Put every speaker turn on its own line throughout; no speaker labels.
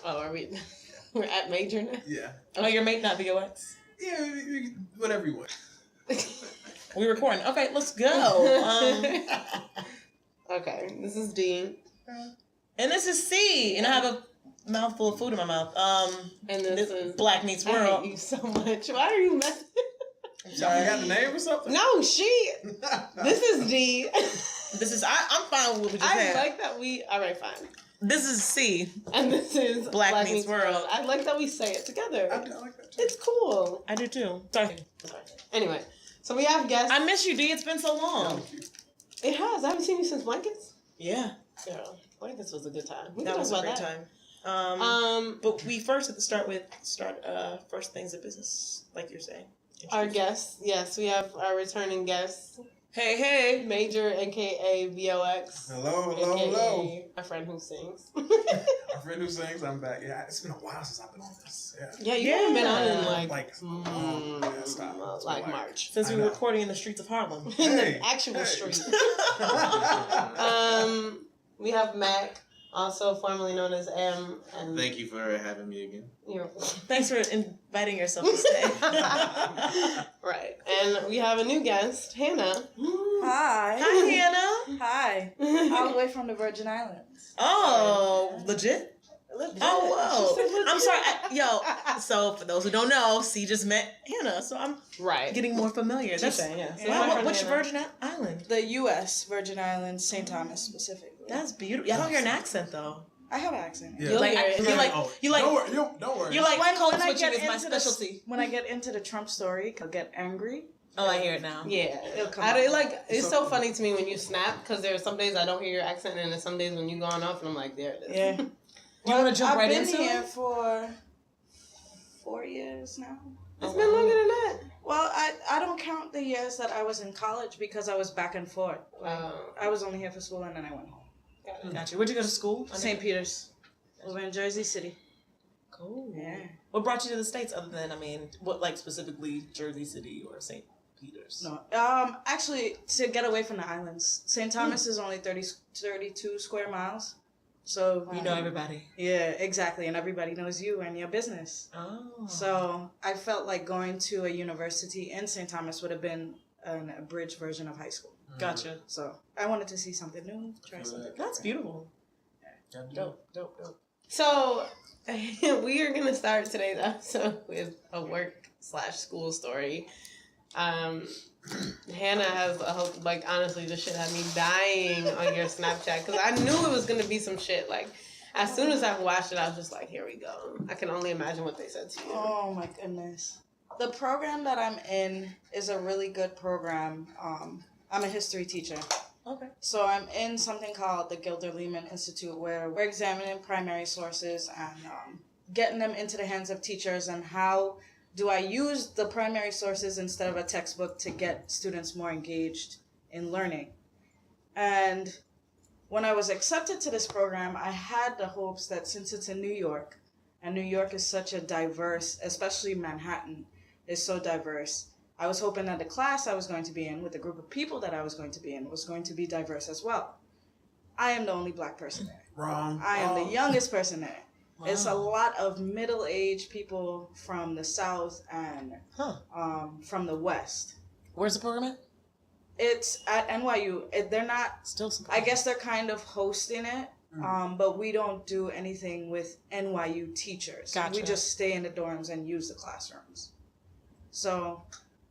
Oh, are we? We're at major now?
Yeah.
Oh, your mate, not VOX?
Yeah, whatever you want.
We recording. Okay, let's go.
Okay, this is D.
And this is C. And I have a mouthful of food in my mouth.
And this is
Black Meets
I
World.
hate you so much. Why are you messing?
Y'all forgot the name or something?
No, she. This is D.
This is I'm fine with what we just
I
had.
like that we. All right, fine.
This is C.
And this is
Black Meets World.
I like that we say it together.
I like that too.
It's cool.
I do too. Sorry.
Anyway, so we have guests.
I miss you, D. It's been so long.
It has. I haven't seen you since Blankets.
Yeah.
Girl, Blankets was a good time.
That was a great time. But we first have to start first things of business, like you're saying.
Our guests, yes, we have our returning guests.
Hey.
Major, aka VOX.
Hello.
My friend who sings.
My friend who sings, I'm back. Yeah, it's been a while since I've been on this. Yeah.
Yeah, you haven't been on in like March.
Since we were recording in the streets of Harlem.
In the actual street. We have Mac, also formerly known as M. And
thank you for having me again.
Thanks for inviting yourself to stay.
Right. And we have a new guest, Hannah.
Hi.
Hi, Hannah.
Hi. All the way from the Virgin Islands.
Oh, legit? Oh, whoa. I'm sorry. So, for those who don't know, C just met Hannah, so I'm getting more familiar.
That's yeah.
So which Virgin Island?
The U.S. Virgin Islands, St. Thomas specifically.
That's beautiful. I don't hear an accent, though.
I have an accent.
Yeah.
Don't worry.
You're like code switching is my specialty.
When I get into the Trump story, I'll get angry.
Oh, I hear it now.
Yeah.
It'll come
it's so funny to me when you snap, because there are some days I don't hear your accent, and there's some days when you go on off, and I'm like, there it is.
Yeah.
You want to jump right into it?
I've been here for 4 years now.
It's been longer than that.
Well, I don't count the years that I was in college because I was back and forth. I was only here for school and then I went home.
Gotcha. Where'd you go to school?
St. Peter's. Over in Jersey City.
Cool.
Yeah.
What brought you to the States other than, what, like, specifically Jersey City or St. Peter's?
No. Actually, to get away from the islands. St. Thomas is only 32 square miles. So
you know everybody.
Yeah, exactly. And everybody knows you and your business.
Oh.
So I felt like going to a university in St. Thomas would have been an abridged version of high school.
Gotcha.
So I wanted to see something new, try something.
That's beautiful.
Yeah.
Dope.
So we are going to start today's episode with a work/school story. Hannah has honestly, this shit had me dying on your Snapchat, because I knew it was going to be some shit. Like, as soon as I watched it, I was just like, here we go. I can only imagine what they said to you.
Oh my goodness. The program that I'm in is a really good program. I'm a history teacher.
Okay.
So I'm in something called the Gilder Lehman Institute, where we're examining primary sources and getting them into the hands of teachers, and how do I use the primary sources instead of a textbook to get students more engaged in learning. And when I was accepted to this program, I had the hopes that since it's in New York, and New York is such a diverse, especially Manhattan, is so diverse, I was hoping that the class I was going to be in, with the group of people that I was going to be in, was going to be diverse as well. I am the only black person there.
Wrong.
I am the youngest person there.
Wow.
It's a lot of middle-aged people from the South and from the West.
Where's the program at?
It's at NYU. They're not...
Still some.
I guess they're kind of hosting it, but we don't do anything with NYU teachers.
Gotcha.
We just stay in the dorms and use the classrooms. So,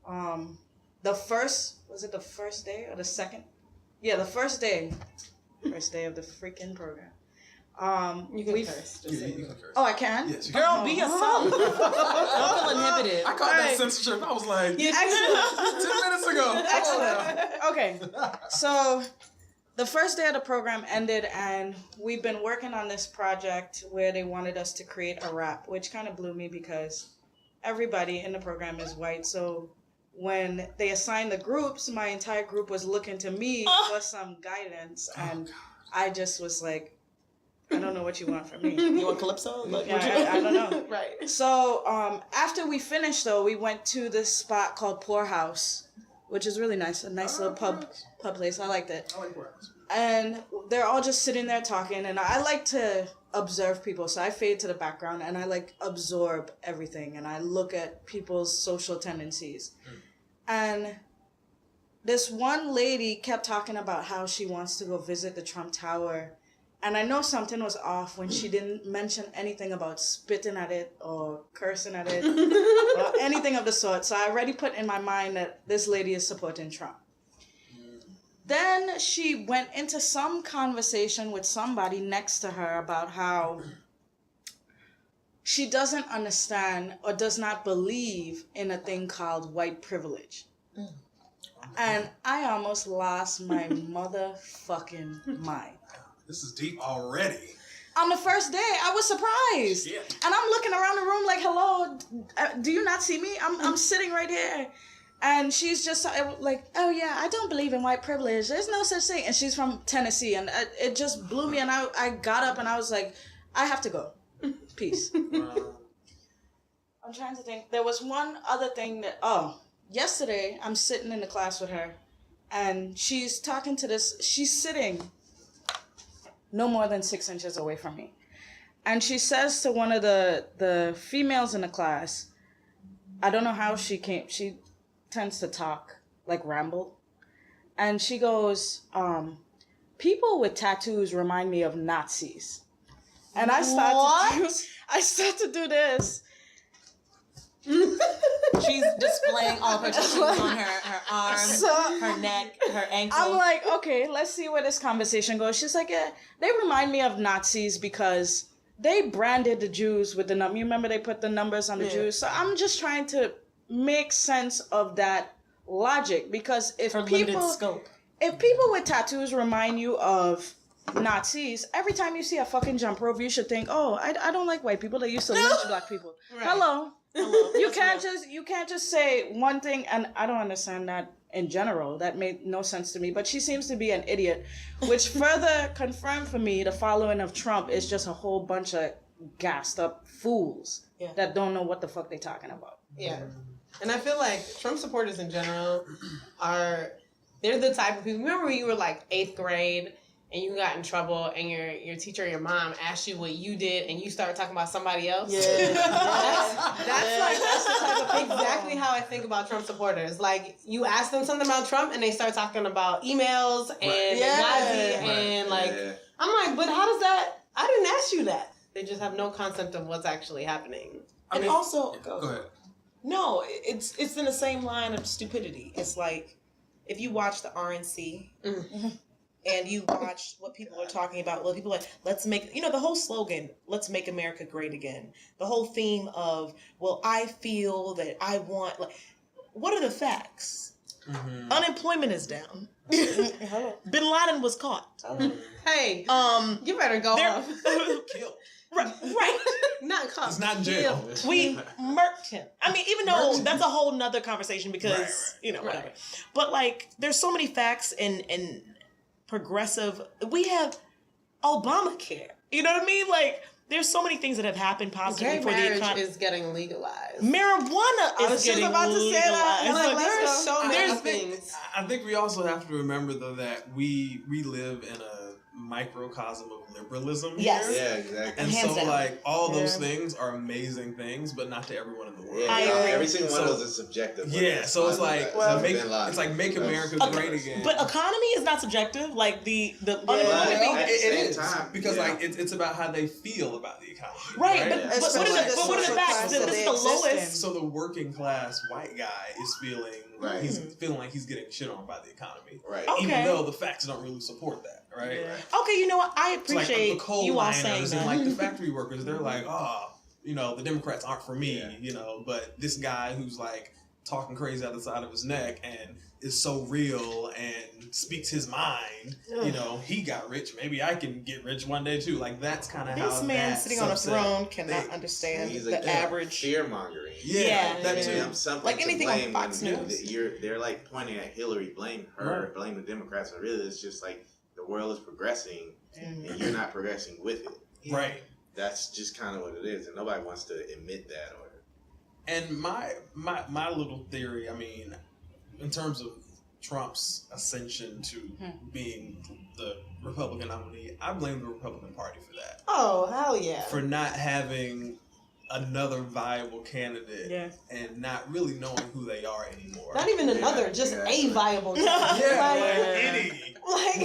the first... Was it the first day or the second? Yeah, the first day. First day of the freaking program.
You can curse.
Yeah, you can curse.
Oh, I can?
Yes, you
Girl,
can.
be yourself. Don't feel inhibited.
I caught that censorship. I was like,
Excellent.
10 minutes ago.
Excellent. Okay. So the first day of the program ended, and we've been working on this project where they wanted us to create a rap, which kind of blew me because everybody in the program is white. So when they assigned the groups, my entire group was looking to me for some guidance, and I just was like, I don't know what you want from me.
You want Calypso?
I don't know.
Right.
So after we finished, though, we went to this spot called Poorhouse, which is really nice. A nice little pub place. I liked it.
I like words.
And they're all just sitting there talking. And I like to observe people. So I fade to the background and I like absorb everything and I look at people's social tendencies. And this one lady kept talking about how she wants to go visit the Trump Tower. And I know something was off when she didn't mention anything about spitting at it or cursing at it or anything of the sort. So I already put in my mind that this lady is supporting Trump. Then she went into some conversation with somebody next to her about how she doesn't understand or does not believe in a thing called white privilege. And I almost lost my motherfucking mind.
This is deep already.
On the first day, I was surprised.
Yeah.
And I'm looking around the room like, hello, do you not see me? I'm sitting right here. And she's just like, oh yeah, I don't believe in white privilege. There's no such thing. And she's from Tennessee. And it just blew me. And I got up and I was like, I have to go. Peace. I'm trying to think. There was one other thing that, yesterday I'm sitting in the class with her. And she's talking to she's sitting no more than 6 inches away from me. And she says to one of the females in the class, I don't know how she tends to talk, like ramble. And she goes, people with tattoos remind me of Nazis. And I start to do this.
She's displaying all her tattoos on her arms, her neck, her ankle.
I'm like, okay, let's see where this conversation goes. She's like, yeah, they remind me of Nazis because they branded the Jews with the number. You remember they put the numbers on the Jews? So I'm just trying to make sense of that logic because if people with tattoos remind you of Nazis, every time you see a fucking jump rope, you should think, oh, I don't like white people. They used to lynch black people. Right. Hello. You can't just say one thing, and I don't understand that in general. That made no sense to me. But she seems to be an idiot, which further confirmed for me the following of Trump is just a whole bunch of gassed up fools that don't know what the fuck they're talking about.
Yeah. And I feel like Trump supporters in general they're the type of people. Remember when you were like 8th grade and you got in trouble and your teacher or your mom asked you what you did and you started talking about somebody else?
Yeah.
That's the type of exactly how I think about Trump supporters. Like, you ask them something about Trump and they start talking about emails and Nazi and I'm like, but how does that, I didn't ask you that. They just have no concept of what's actually happening.
And also,
go ahead.
No, it's in the same line of stupidity. It's like, if you watch the RNC, and you watch what people are talking about. Well, people are like, let's make, the whole slogan, let's make America great again. The whole theme of, well, I feel that I want, like, what are the facts? Mm-hmm. Unemployment is down. Bin Laden was caught.
Hey, you better go off.
Killed.
Right.
Not caught.
He's not in jail.
We murked him. I mean, even though that's a whole nother conversation because, whatever. But, like, there's so many facts and progressive. We have Obamacare. You know what I mean? Like, there's so many things that have happened positively for the economy.
Is getting legalized.
Marijuana is getting
about to say that.
Like, there are so many things.
I think we also have to remember, though, that we live in a microcosm of liberalism here.
Yes.
Yeah, exactly.
And so, like, all those things are amazing things, but not to everyone in the world.
Yeah, every single one of those is subjective.
Yeah, so it's like, make America great again.
But economy is not subjective. Like, the
unemployment
it is. Because, like, it's about how they feel about the economy.
Right, but what are the facts? This is the lowest.
So the working class white guy is feeling he's feeling like he's getting shit on by the economy.
Right.
Okay.
Even though the facts don't really support that. Right.
Yeah. Okay, you know what? I appreciate
like the coal
you all saying
miners
that.
and like the factory workers. They're like, the Democrats aren't for me. But this guy who's like talking crazy out the side of his neck and is so real and speaks his mind. He got rich. Maybe I can get rich one day too. Like, that's kind of how
this man sitting on a throne cannot understand the average
fear mongering.
Yeah, that too.
Something
like anything
to
on
blame
Fox News.
They're like pointing at Hillary, blame her, blame the Democrats, but really it's just like the world is progressing and you're not progressing with it.
Right.
That's just kind of what it is, and nobody wants to admit that. And
my little theory, I mean, in terms of Trump's ascension to being the Republican nominee, I blame the Republican Party for that.
Oh, hell yeah.
For not having another viable candidate and not really knowing who they are anymore.
Not even another, just a viable candidate.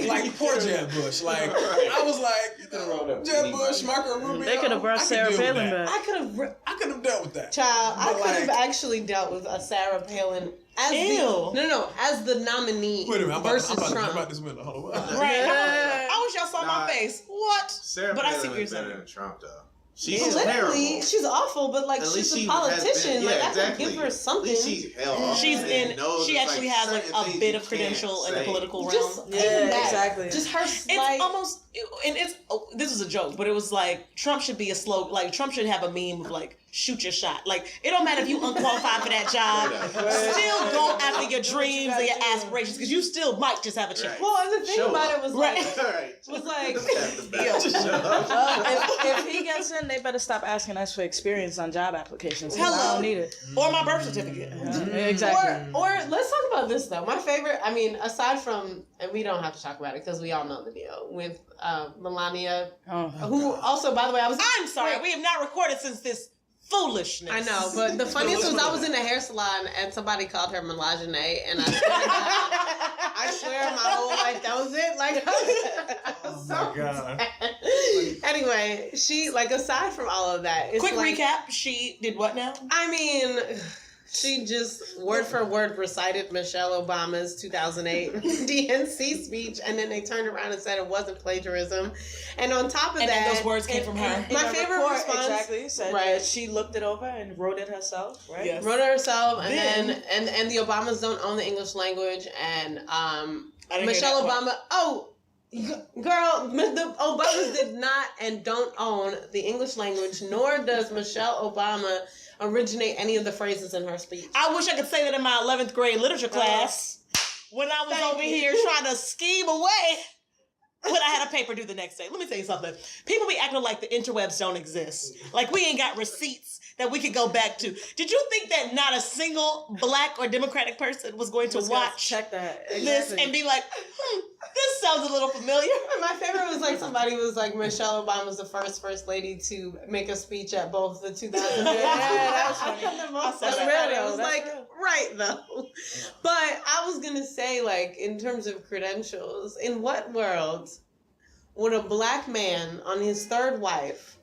Like poor Jeb Bush. Like, I was like, Jeb Bush, Marco Rubio.
They could have brought Sarah Palin back.
I could have
dealt with that.
Child, I could have actually dealt with a Sarah Palin as as the nominee versus Trump.
I'm about this window. Hold on.
Right. I wish y'all saw my face. What?
Sarah
but I see
Palin
what
is
you're
better
saying.
than Trump, though. She's
politically, she's awful, but like she's a politician. Like I could give her something.
She's
she actually has like a bit of credential in the political realm.
Just
exactly.
Just her.
It's almost, and it's this is a joke, but it was like Trump should be a slogan. Like Trump should have a meme of like shoot your shot. Like it don't matter if you unqualified for that job. Still go after your dreams and your aspirations because you still might just have a chance.
Well, and the thing about it was like,
if he gets in, they better stop asking us for experience on job applications.
Hello.
I don't need it.
Or my birth certificate.
Exactly.
Or let's talk about this though. My favorite, I mean, aside from, and we don't have to talk about it because we all know the deal with Melania, who also, by the way, I'm
sorry, we have not recorded since this foolishness.
I know, but the funniest was I was in a hair salon and somebody called her Melagene, and I swear my whole life that was it. Like,
oh my god.
Anyway, she aside from all of that, it's
quick recap. She did what now?
I mean, she just word for word recited Michelle Obama's 2008 DNC speech, and then they turned around and said it wasn't plagiarism. And on top of that,
those words came from her.
My favorite response
said that she looked it over and wrote it herself, right?
Yes.
Wrote it herself, and then the Obamas don't own the English language, and Michelle Obama. Oh, girl, the Obamas did not and don't own the English language, nor does Michelle Obama originate any of the phrases in her speech.
I wish I could say that in my 11th grade literature class when I was over here trying to scheme away when I had a paper due the next day. Let me tell you something. People be acting like the interwebs don't exist. Like we ain't got receipts that we could go back to. Did you think that not a single Black or Democratic person was going to watch this and be like, this sounds a little familiar?
My favorite was somebody was like, Michelle Obama was the first lady to make a speech at both the 2008.
that was funny.
I was like, right though. But I was gonna say, in terms of credentials, in what world would a Black man on his third wife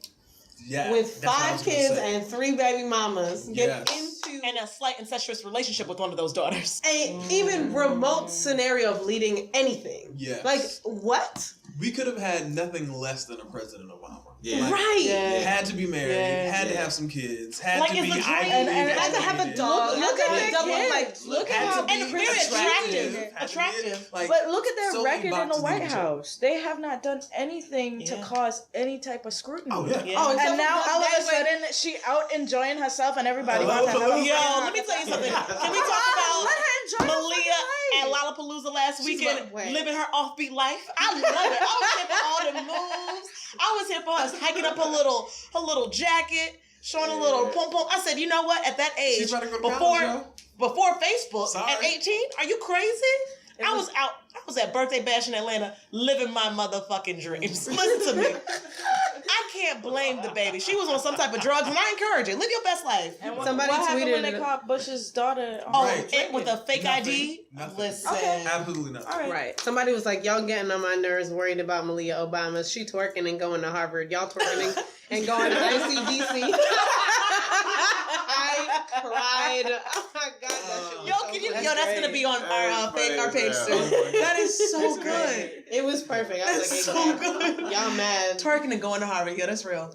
with 5 kids and 3 baby mamas get into
and a slight incestuous relationship with one of those daughters,
a even remote scenario of leading anything?
Yes.
What?
We could have had nothing less than a President Obama. Had to be married, had to have some kids, had to be
had to have a dog. Look at their kids.
Look at how
and very attractive.
But look at their record in the White House. They have not done anything to cause any type of scrutiny.
Oh yeah.
And now all of a sudden she out enjoying herself and everybody wants to have
Yo, let me tell you something. Can we talk about Malia at Lollapalooza last weekend living her offbeat life? I love it. I was here for all the moves. I was here for her hiking up her little jacket, showing a little pom pom. I said, you know what? At that age, before Facebook, at 18, are you crazy? I was at Birthday Bash in Atlanta living my motherfucking dreams. Listen to me. I can't blame the baby. She was on some type of drugs, and I encourage it. Live your best life.
And what happened when they caught Bush's daughter?
With a fake ID?
Nothing.
Listen.
Absolutely nothing.
All
Right. Somebody was like, y'all getting on my nerves worried about Malia Obama. She twerking and going to Harvard. Y'all twerking and going to ICDC. I cried. Oh my God.
That's going to be on our page soon. That is so good.
It was perfect. I was
so good.
Y'all mad.
Twerking and going to Harvard. Yeah, that's real.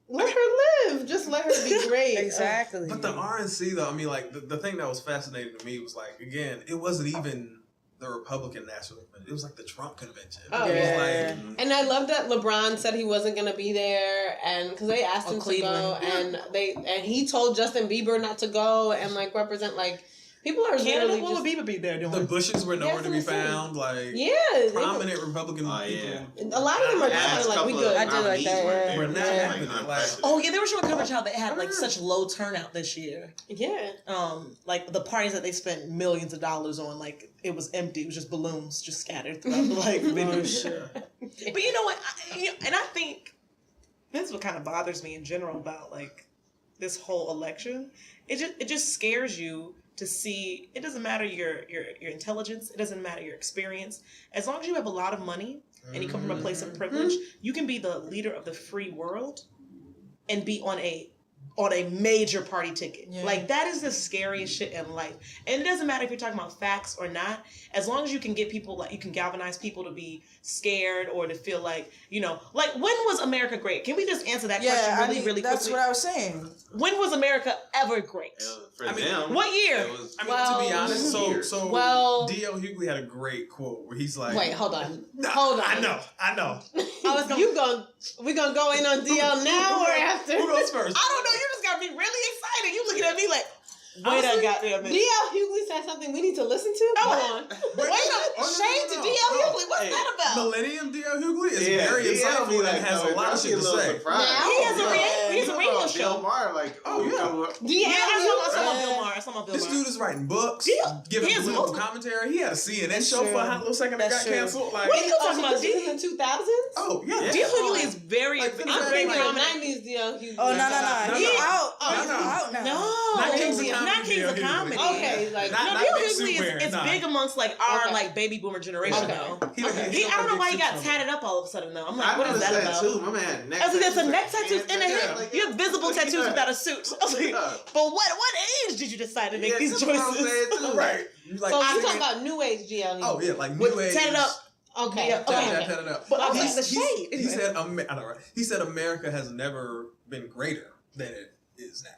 Let her live. Just let her be great.
Exactly.
But the RNC, though, I mean, the thing that was fascinating to me was, again, it wasn't even the Republican National Convention. It was the Trump convention.
Oh,
it was
and I love that LeBron said he wasn't going to be there, and because they asked him
Cleveland.
to go, and he told Justin Bieber not to go and represent People are
Canada,
literally
what would Bieber be there doing?
The Bushes were nowhere to be
That's insane.
found. Like
prominent
Republican people.
A lot of them are kind of like, we good.
I did like that,
We're not happening.
Oh yeah, they were showing coverage how they had like such low turnout this year.
Yeah.
Like the parties that they spent millions of dollars on, like it was empty. It was just balloons just scattered throughout the like venues. But you know what? And I think this is what kind of bothers me in general about like this whole election. It just scares you to see. It doesn't matter your intelligence. It doesn't matter your experience. As long as you have a lot of money and you come from a place of privilege, you can be the leader of the free world and be on a major party ticket. Yeah. Like that is the scariest shit in life. And it doesn't matter if you're talking about facts or not. As long as you can get people, like you can galvanize people to be scared or to feel like, you know, like when was America great? Can we just answer that question really quickly?
That's what I was saying.
When was America ever great?
For them,
what year?
To be honest, so D.L. Hughley had a great quote where he's like,
"Wait, hold on.
I know.
We gonna go in on DL now or after?
Who goes first?
I don't know. You just gotta be really excited. You looking at me like, wait a goddamn minute.
D.L. Hughley said something we need to listen to? Go on.
Wait a shade to D.L. Hughley. What's that about?
Millennium D.L. Hughley is very insightful and has a lot of shit to say.
He has a radio show.
Bill Maher, like,
I saw Bill Maher.
This dude is writing books, giving political commentary. He had a CNN show for a little second that got canceled. Like,
what are you talking about?
In the 2000s?
Oh, yeah.
D.L. Hughley is very...
I'm thinking of 90s D.L. Hughley.
Oh, no. He's out now.
No. Not Kings of Comedy.
Okay, like
D.L. Hughley is big amongst like our like baby boomer generation though. I don't know why he got tatted up all of a sudden though. I'm like, what is that about?
Too. My man,
I was like, that's a neck tattoos in the head. You have visible tattoos without a suit. I was like, but what age did you decide to make these choices?
Right.
So you talking about new age GL?
Oh yeah, like new age.
Tatted up.
Okay.
Tatted up.
But I was the shade.
He said, I know, right? He said America has never been greater than it is now.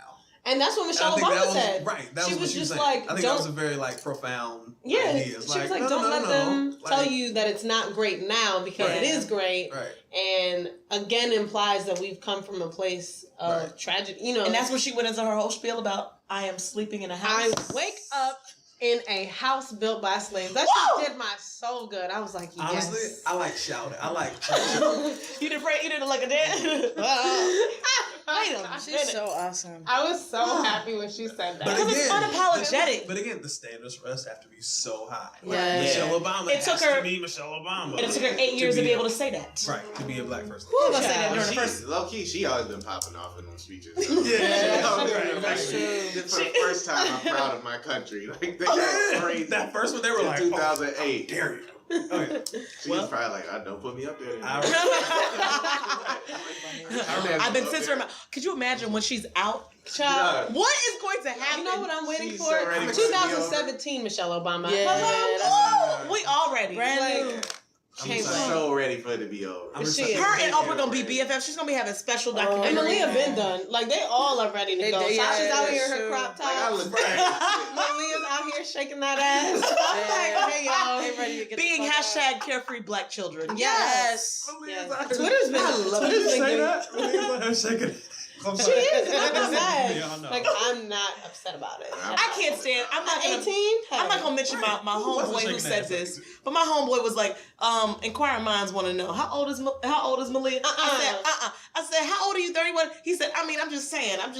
And that's what Michelle Obama said.
Right. That
she
was
was
just
saying.
Like, I think that was a very like profound idea.
She was like, don't let them tell you that it's not great now because it is great.
Right.
And again implies that we've come from a place of tragedy, you know.
And that's when she went into her whole spiel about I am sleeping in a house.
I wake up in a house built by slaves. That shit did my soul good. I was like, yes.
Honestly, I like shouting. I like
You didn't like a dance? Wait a minute.
She's so awesome.
I was so happy when she said that.
Because it's unapologetic.
But again, the standards for us have to be so high.
Yeah.
Michelle Obama has to be Michelle Obama.
And it took her 8 years to be able to say that.
Right, to be a black person.
Low key, she always been popping off in them speeches.
That's
true. For the first time, I'm proud of my country. Like, crazy.
That first one, they were like,
2008.
How dare you? Okay.
She was probably like, don't put me up there.
I've been censoring. Could you imagine when she's out?
Child,
what is going to happen?
You know what I'm waiting for?
So
2017 Michelle Obama.
We already.
Brand new.
I'm so ready for it to be over.
Her and Oprah gonna be BFF. She's gonna be having special documentaries.
And Malia been done. Like they all are ready to go. Sasha's out here in her crop top. Malia's out here shaking that ass. I'm like, hey y'all,
being hashtag carefree black children.
Yes.
Twitter's been shaking.
She is. Like I said, like I'm not upset about it.
I can't stand. I'm not
18.
I'm not gonna mention my homeboy who said this, but my homeboy was like, inquiring minds want to know how old is Malia? I said, how old are you? 31. He said, I mean, I'm just saying, and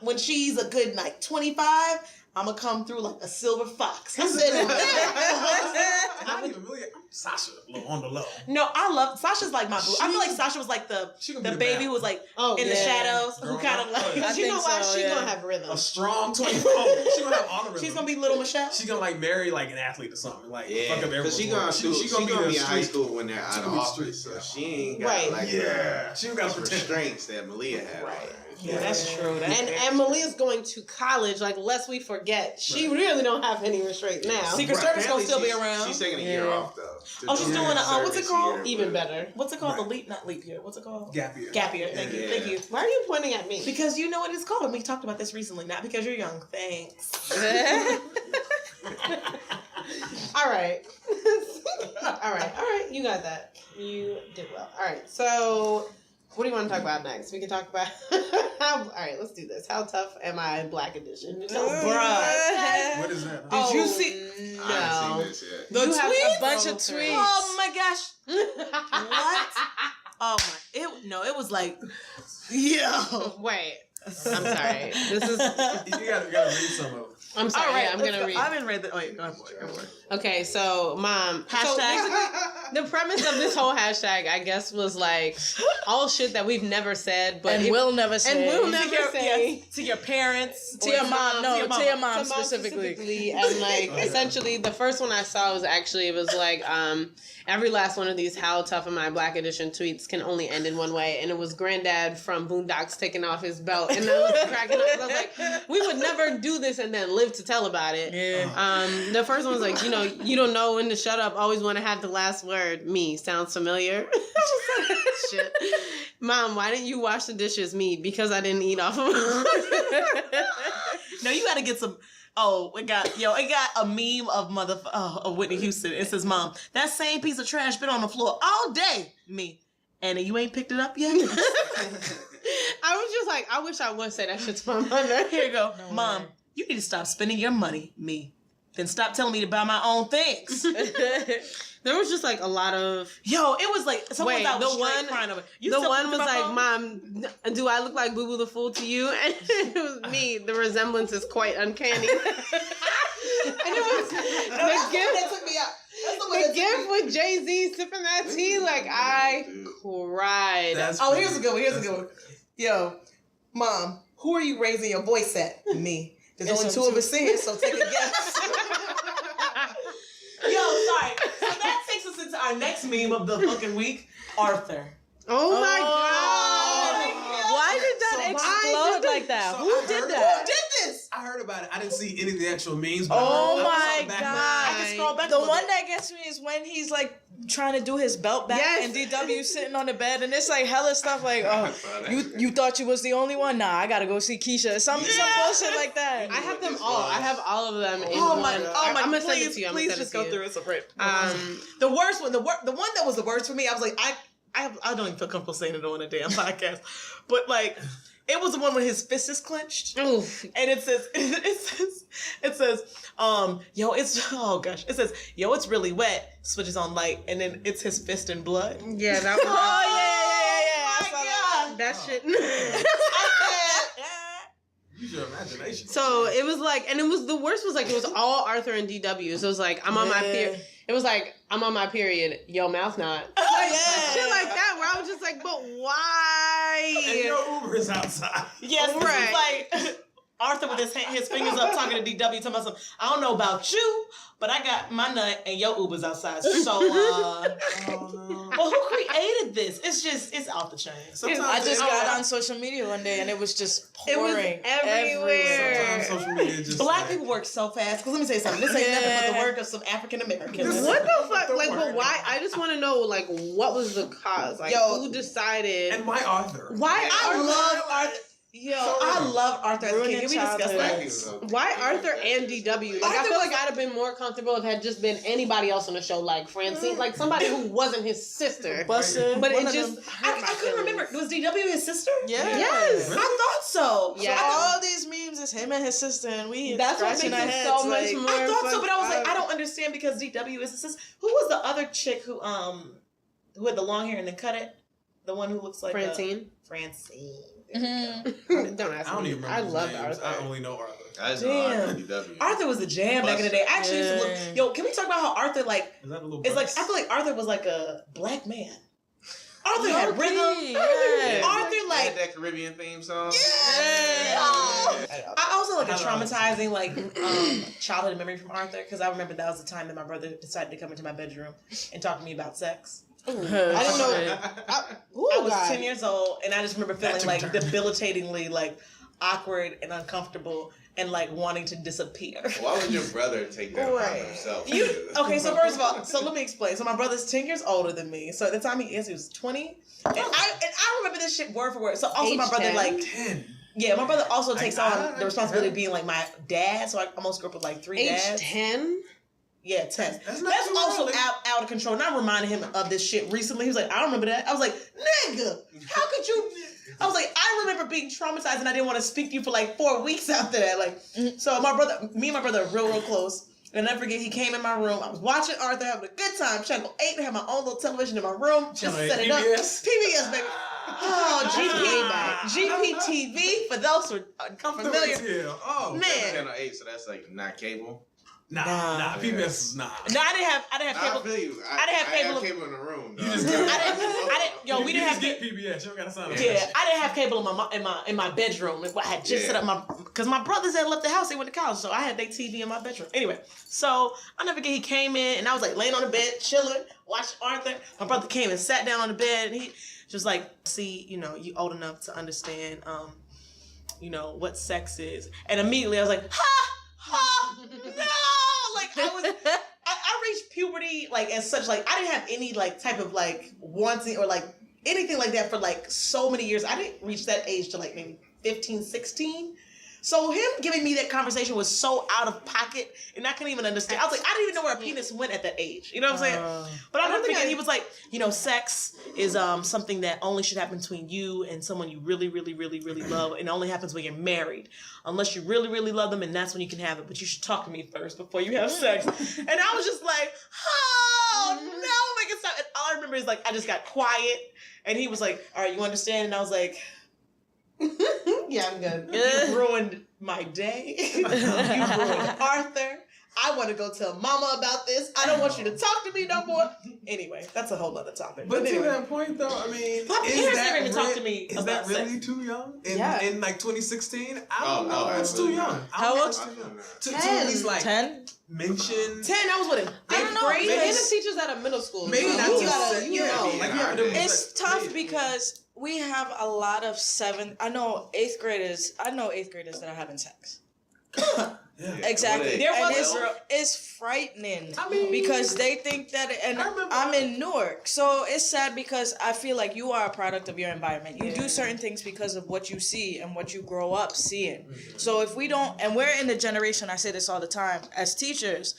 when she's a good like 25. I'm gonna come through like a silver fox. I said,
not even Malia. Sasha on the low.
No, I love Sasha's like my boo. I feel like Sasha was like the baby who was like in the shadows, who kind of like.
You know why she's gonna have rhythm.
A strong 24. She's gonna have all the rhythm.
She's gonna be little Michelle.
She's gonna like marry like an athlete or something. Like fuck up everyone.
She's gonna be in high school when they're out of office, so she ain't got like
she got
restraints that Malia had.
Right.
Yeah, that's true.
And Malia's going to college. Like, lest we forget, she really don't have any restraint now.
Secret Service gonna still be around.
She's taking a year off though.
She's doing what's it called?
Even better.
What's it called? Not leap year. What's it called?
Gap year.
Gap year. Thank you.
Why are you pointing at me?
Because you know what it's called. And we talked about this recently. Not because you're young. Thanks.
All right. All right. You got that. You did well. All right. So What do you want to talk about next? We can talk about. All right, let's do this. How tough am I? Black edition.
Bruh.
What is that?
Did you see?
No.
I haven't seen this yet.
The
You have
tweets?
a bunch of tweets.
Oh my gosh. What? Oh my. It was like, yo.
Wait. I'm sorry. This is.
You gotta read some of them.
I'm sorry.
All right,
yeah, I'm gonna read.
I haven't read the. Wait, go for it.
Okay, so Mom.
Hashtag.
So the premise of this whole hashtag, I guess, was like all shit that we've never said, but
And we'll never say.
and we'll never say.
To your parents.
To your mom. No, to your mom
To Mom
specifically.
And like essentially the first one I saw was actually, it was like every last one of these How Tough Am I Black Edition tweets can only end in one way, and it was Granddad from Boondocks taking off his belt, and I was cracking up 'cause I was like, we would never do this and then live to tell about it.
Yeah.
The first one was like, you don't know when to shut up, always want to have the last word. Me, sounds familiar. I was like, shit. Mom, why didn't you wash the dishes? Me, because I didn't eat off of them.
No, you gotta get some. Oh, it got a meme of of Whitney Houston. It says, "Mom, that same piece of trash been on the floor all day." Me, and you ain't picked it up yet.
I was just like, I wish I would say that shit to my mother.
Here you go,
No
Mom.
way.
You need to stop spending your money. Me, then stop telling me to buy my own things.
There was just like a lot of.
Yo, it was like someone
Wait,
was
the
straight
one-
crying over.
The one was like,
Mom.
Mom, do I look like Boo Boo the Fool to you? And it was me. The resemblance is quite uncanny. And it was the gift.
That took me out. That's the one
The
that took
gift
me-
with Jay-Z sipping that tea, like I cried.
That's
Oh, here's a
pretty-
good one. Here's a
that's
good one. Yo, Mom, who are you raising your voice at? Me. There's only two of us here, so take a guess. Yo, sorry. So that takes us into our next meme of the fucking week, Arthur.
Oh my
God.
Why did that
So
explode like that?
So
Who
I
did
heard-
that?
Who did this?
I heard about it. I didn't see any of the actual memes. But
Oh
I
my
saw back
God.
I can scroll back.
The
a little
one
bit.
that gets me is when he's like trying to do his belt back
Yes.
and DW sitting on the bed and it's like hella stuff like, oh, you thought you was the only one? Nah, I gotta go see Keisha. Some bullshit like that.
I have them all. I have all of them in
Oh my!
one.
Oh my!
I'm gonna
please,
send it to you. I'm
please
gonna
just
send
go
it to you.
through it. So great.
Um,
The worst one, the one that was the worst for me. I was like, I don't even feel comfortable saying it on a damn podcast, but like, it was the one when his fist is clenched,
oof.
and it says, yo, it says, yo, it's really wet. Switches on light, and then it's his fist in blood.
Yeah, that was.
Oh, yeah. I
Oh
saw
my
that.
That shit.
Use your imagination.
So it was like, and it was the worst was like it was all Arthur and DW. So it was like I'm on my period. It was like I'm on my period. Yo, mouth not.
Oh,
Shit like that. Where I was just like, but
And
why?
your Uber is outside.
Yes, this
Right.
is like Arthur with his fingers up talking to DW, talking about something. I don't know about you, but I got my nut and your Uber's outside. So, well, who created this? It's off the chain.
Sometimes
I just
it-
got on social media one day and it was just
It was
pouring
everywhere.
Sometimes social media just
Black
like,
people work so fast. Because let me tell you something. This ain't nothing but the work of some African Americans.
What the fuck?
the
Like,
word.
but why? I just want to know, like, what was the cause? Like,
Yo.
who decided?
And why Arthur?
Why
I love Arthur.
Yo,
I love Arthur as a
Ruining
kid. Can we discuss
childhood.
that?
why Arthur and DW? Like, I
Arthur
feel
was-
like I'd have been more comfortable if it had just been anybody else on the show, like Francine, like somebody who wasn't his sister.
Busted.
But
One
it
of
just
them.
hurt my
I couldn't remember.
feelings.
Was DW his sister?
Yeah.
Yes.
I thought so.
Yeah.
So all these memes is him and his sister and we
That's what
scratching
makes
our
it
heads
so much
like,
more.
I thought so, but I was like,
fucked
I
up.
don't understand because DW is his sister. Who was the other chick who had the long hair and then cut it? The one who looks like
Francine.
Francine.
Mhm.
Don't ask
I don't
me.
even remember
I
his
love
names.
Arthur.
I only know Arthur.
I just know
Damn.
Arthur DW.
Arthur was the jam back in the day. I actually used to
Yeah.
look. Yo, can we talk about how Arthur like?
Is that a little
It's like
Bucks?
I feel like Arthur was like a black man. Arthur had
Low-key,
rhythm.
yeah.
Arthur
Had
like.
that Caribbean theme song.
Yeah.
Yeah.
I also like a
Hello.
traumatizing like childhood memory from Arthur because I remember that was the time that my brother decided to come into my bedroom and talk to me about sex.
I didn't know.
I was 10 years old and I just remember feeling
took
like
time.
debilitatingly like awkward and uncomfortable and like wanting to disappear.
Why would your brother take that
Right.
upon himself?
Okay, so first of all, so let me explain. So my brother's 10 years older than me. So at the time he was 20. And I remember this shit word for word. So also my
Age
brother
10?
like
10.
yeah, my brother also takes
I-
on the responsibility of being like my dad. So I almost grew up with like 3
Age
dads.
10?
Yeah, 10.
That's
also
early.
out of control. And I reminded him of this shit recently. He was like, I don't remember that. I was like, nigga, how could you? I was like, I remember being traumatized and I didn't want to speak to you for like 4 weeks after that. Like, so me and my brother are real close. And I never forget, he came in my room. I was watching Arthur, having a good time. Channel 8, I had my own little television in my room. Just set it up. PBS, baby. Oh, GPTV, for those who are familiar.
Oh,
man.
Channel 8, so that's like not cable.
Nah, PBS is nah.
No, I didn't have cable.
I feel you.
I didn't have cable.
I have cable in the room.
You just
we didn't have
get PBS. You don't gotta sign up.
Yeah, I didn't have cable in my bedroom. I had just set up because my brothers had left the house. They went to college, so I had their TV in my bedroom. Anyway, so I never forget, he came in and I was like laying on the bed, chilling, watching Arthur. My brother came and sat down on the bed and he just like, see, you know, you old enough to understand, you know, what sex is. And immediately I was like, no! Like I reached puberty like as such, like I didn't have any like type of like wanting or like anything like that for like so many years. I didn't reach that age till like maybe 15, 16. So him giving me that conversation was so out of pocket and I couldn't even understand. I was like, I didn't even know where a penis went at that age. You know what I'm saying? But I don't think he was like, you know, sex is something that only should happen between you and someone you really, really, really, really love. And it only happens when you're married. Unless you really, really love them, and that's when you can have it. But you should talk to me first before you have sex. And I was just like, oh, no, make it stop. And all I remember is like, I just got quiet. And he was like, all right, you understand? And I was like,
yeah, I'm good.
You ruined my day. You ruined Arthur. I want to go tell mama about this. I don't want you to talk to me no more. Anyway, that's a whole other topic.
But
anyway.
to that point, though, I mean,
My parents never even talked to me
is
about
that really
sex.
too young?
Yeah.
In like 2016, I don't know.
no,
It's too young.
How old?
To at least like
10?
mention.
10. I was with him.
I don't know.
Maybe-
Maybe the teachers at a middle school.
Maybe
you
not
know,
to
you gotta,
say-
you
yeah,
know.
like, yeah, but
It's tough
maybe.
because we have a lot of I know 8th graders that are having sex.
Yeah.
Exactly.
There
And
was
it's frightening.
I mean,
because they think that, and
I remember-
I'm in Newark, so it's sad because I feel like you are a product of your environment. You do certain things because of what you see and what you grow up seeing.
Mm-hmm.
So if we don't, and we're in the generation, I say this all the time, as teachers,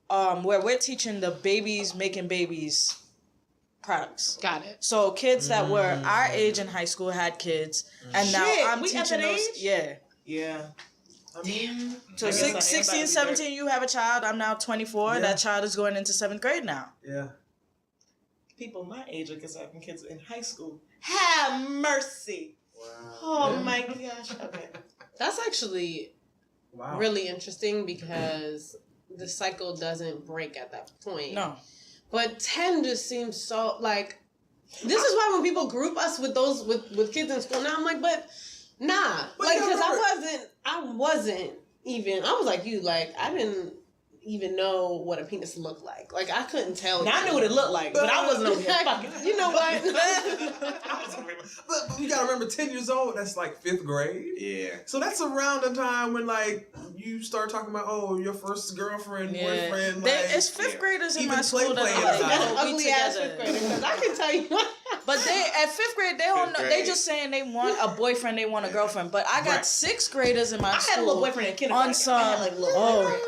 where we're teaching the babies making babies products.
Got it.
So kids that were our age in high school had kids, and now I'm
we at
teaching
that
those.
age?
Yeah.
Yeah.
Damn. So
I guess I am
16,
about to be
17, you have a child. I'm now 24.
Yeah.
That child is going into 7th grade now.
Yeah.
People my age are having kids in high school. Have mercy.
Wow.
Oh my gosh. Okay.
That's actually
Wow.
really interesting because the cycle doesn't break at that point.
No.
But 10 just seems so like. This is why when people group us with those with kids in school now, I'm like, but nah,
But
like
you
because
remember-
I wasn't even. I was like you, like I didn't even know what a penis looked like. Like I couldn't tell.
Now
you.
I knew what it looked like, but I wasn't over here fucking.
You know what?
But you gotta remember, 10 years old, that's like 5th grade.
Yeah.
So that's around the time when like you start talking about, oh, your first girlfriend, boyfriend. Like,
It's 5th graders in
Even
my school that
play
are like,
inside.
That's
oh, we
ugly ass
together.
5th grader. Because I can tell you.
But they at 5th grade, they don't know.
Fifth
They
grade.
just saying they want a boyfriend, they want a girlfriend. But I got
Right.
6th graders in my
I
school.
had a little boyfriend in kindergarten.
On some,
I had like a little boyfriend.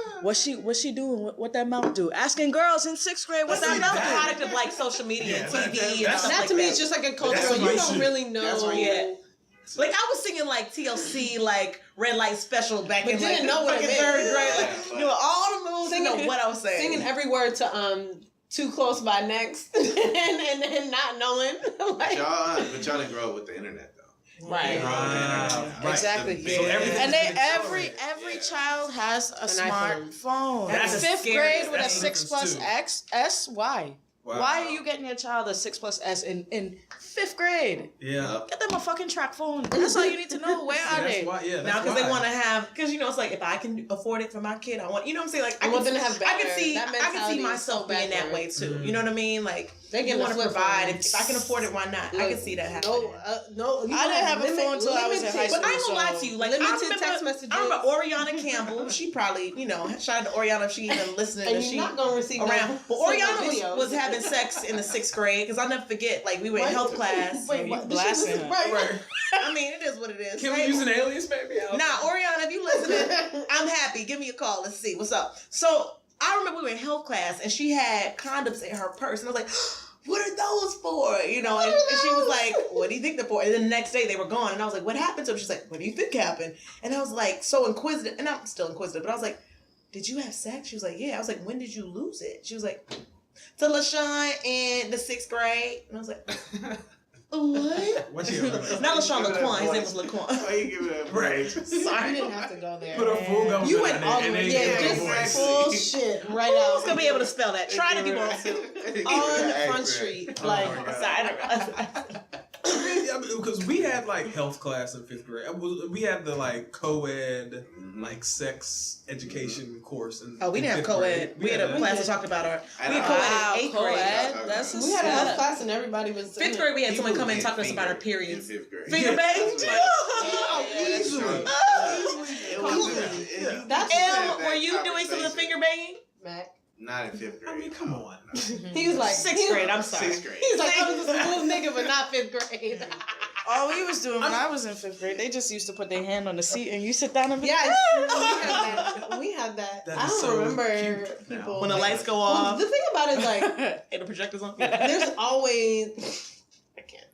what's she doing? What that mouth do? Asking girls in 6th grade what that
See,
mouth
The
that-
do.
product of like social media and
Yeah,
TV and
that's-
stuff
That
like
to me
that.
is just like a cultural.
That's
You
right
don't
shit.
really know.
That's right.
Yeah. Like I was singing like TLC, like Red Light Special back
But
in like
didn't know what it
fucking
meant.
3rd grade. Like
Yeah.
knew all the moves, didn't know what I was saying.
Singing every word to Too Close by Next and not knowing. Like,
But y'all didn't grow up with the internet though.
right.
Right.
Exactly.
The
So
big-
everything-
And they
It's
every
Yeah.
child has a
An iPhone.
smartphone.
That's
At
the
5th
scariest-
grade with a
that's the
6 plus
difference,
S. Why?
Wow.
Why are you getting your child a 6 plus S in 5th grade?
Yeah.
Get them a fucking track phone. That's all you need to know. Where are
That's
they?
why, yeah.
Now, because they want to have, because you know, it's like if I can afford it for my kid, I want, you know what I'm saying? Like
I want them to have
I
better.
can see,
That
I can see
mentality is
myself
so
being that
backward.
way too.
Mhm.
You know what I mean? Like
They
you
get
want to
flip
provide.
phones.
If I can afford it, why not? I can see that happening.
No. You
I didn't have a
limit-
phone till I was in high
limited.
school.
But I ain't gonna lie
so
to you. Like
limited
I remember,
text messages.
I remember Oriana Campbell. She probably, you know, shout out to Oriana if she even listening.
And
if
you're
she
not gonna receive
around. But
no
Oriana
videos.
was having sex in the 6th grade because I'll never forget. Like we were in
Wait,
health class.
Wait,
you
what?
blasting her.
Right.
Right.
I mean, it is what it is.
Can we
right?
use an alias, maybe?
Nah, Oriana, if you listening, I'm happy. Give me a call. Let's see what's up. So I remember we were in health class and she had condoms in her purse. And I was like, what are those for? You know, and she was like, what do you think they're for? And then the next day they were gone. And I was like, what happened to them? She's like, what do you think happened? And I was like, so inquisitive. And I'm still inquisitive, but I was like, did you have sex? She was like, yeah. I was like, when did you lose it? She was like, to LaShawn in the 6th grade. And I was like, what?
What's your
Not LaShawn, Laquan. His name was Laquan.
Why you giving that break?
Sorry, you didn't have to go there.
Put a full government
You went all the
and
way.
then
Yeah,
give a
just
voice.
full shit right
Who's
out.
gonna be able to spell that? Try to be more
On Front Street. Like,
my God.
Sorry, I didn't realize.
Because we had like health class in 5th grade. We had the like co-ed like sex education course. In,
Oh, we didn't have co-ed. We had a class that talked about our. We had co-ed in 8th grade.
That's
we had a health class and everybody was.
5th grade, we had someone come in and talk to us about our periods.
In 5th grade.
Finger bangs?
Easily.
That's
Elle, were you doing some of the finger banging?
Mac.
Not in 5th grade.
I mean, come on.
He was like
6th grade. I'm sorry.
6th grade.
He was like, I was a smooth nigga, but not 5th grade.
All we was doing when I was in 5th grade, they just used to put their hand on the seat and you sit down and be
Yes, we had that.
That
I
is
don't
so
remember
cute
people
now.
When the
like-
lights go
Well,
off
the thing about it is like
and the projector's on.
there's always I can't.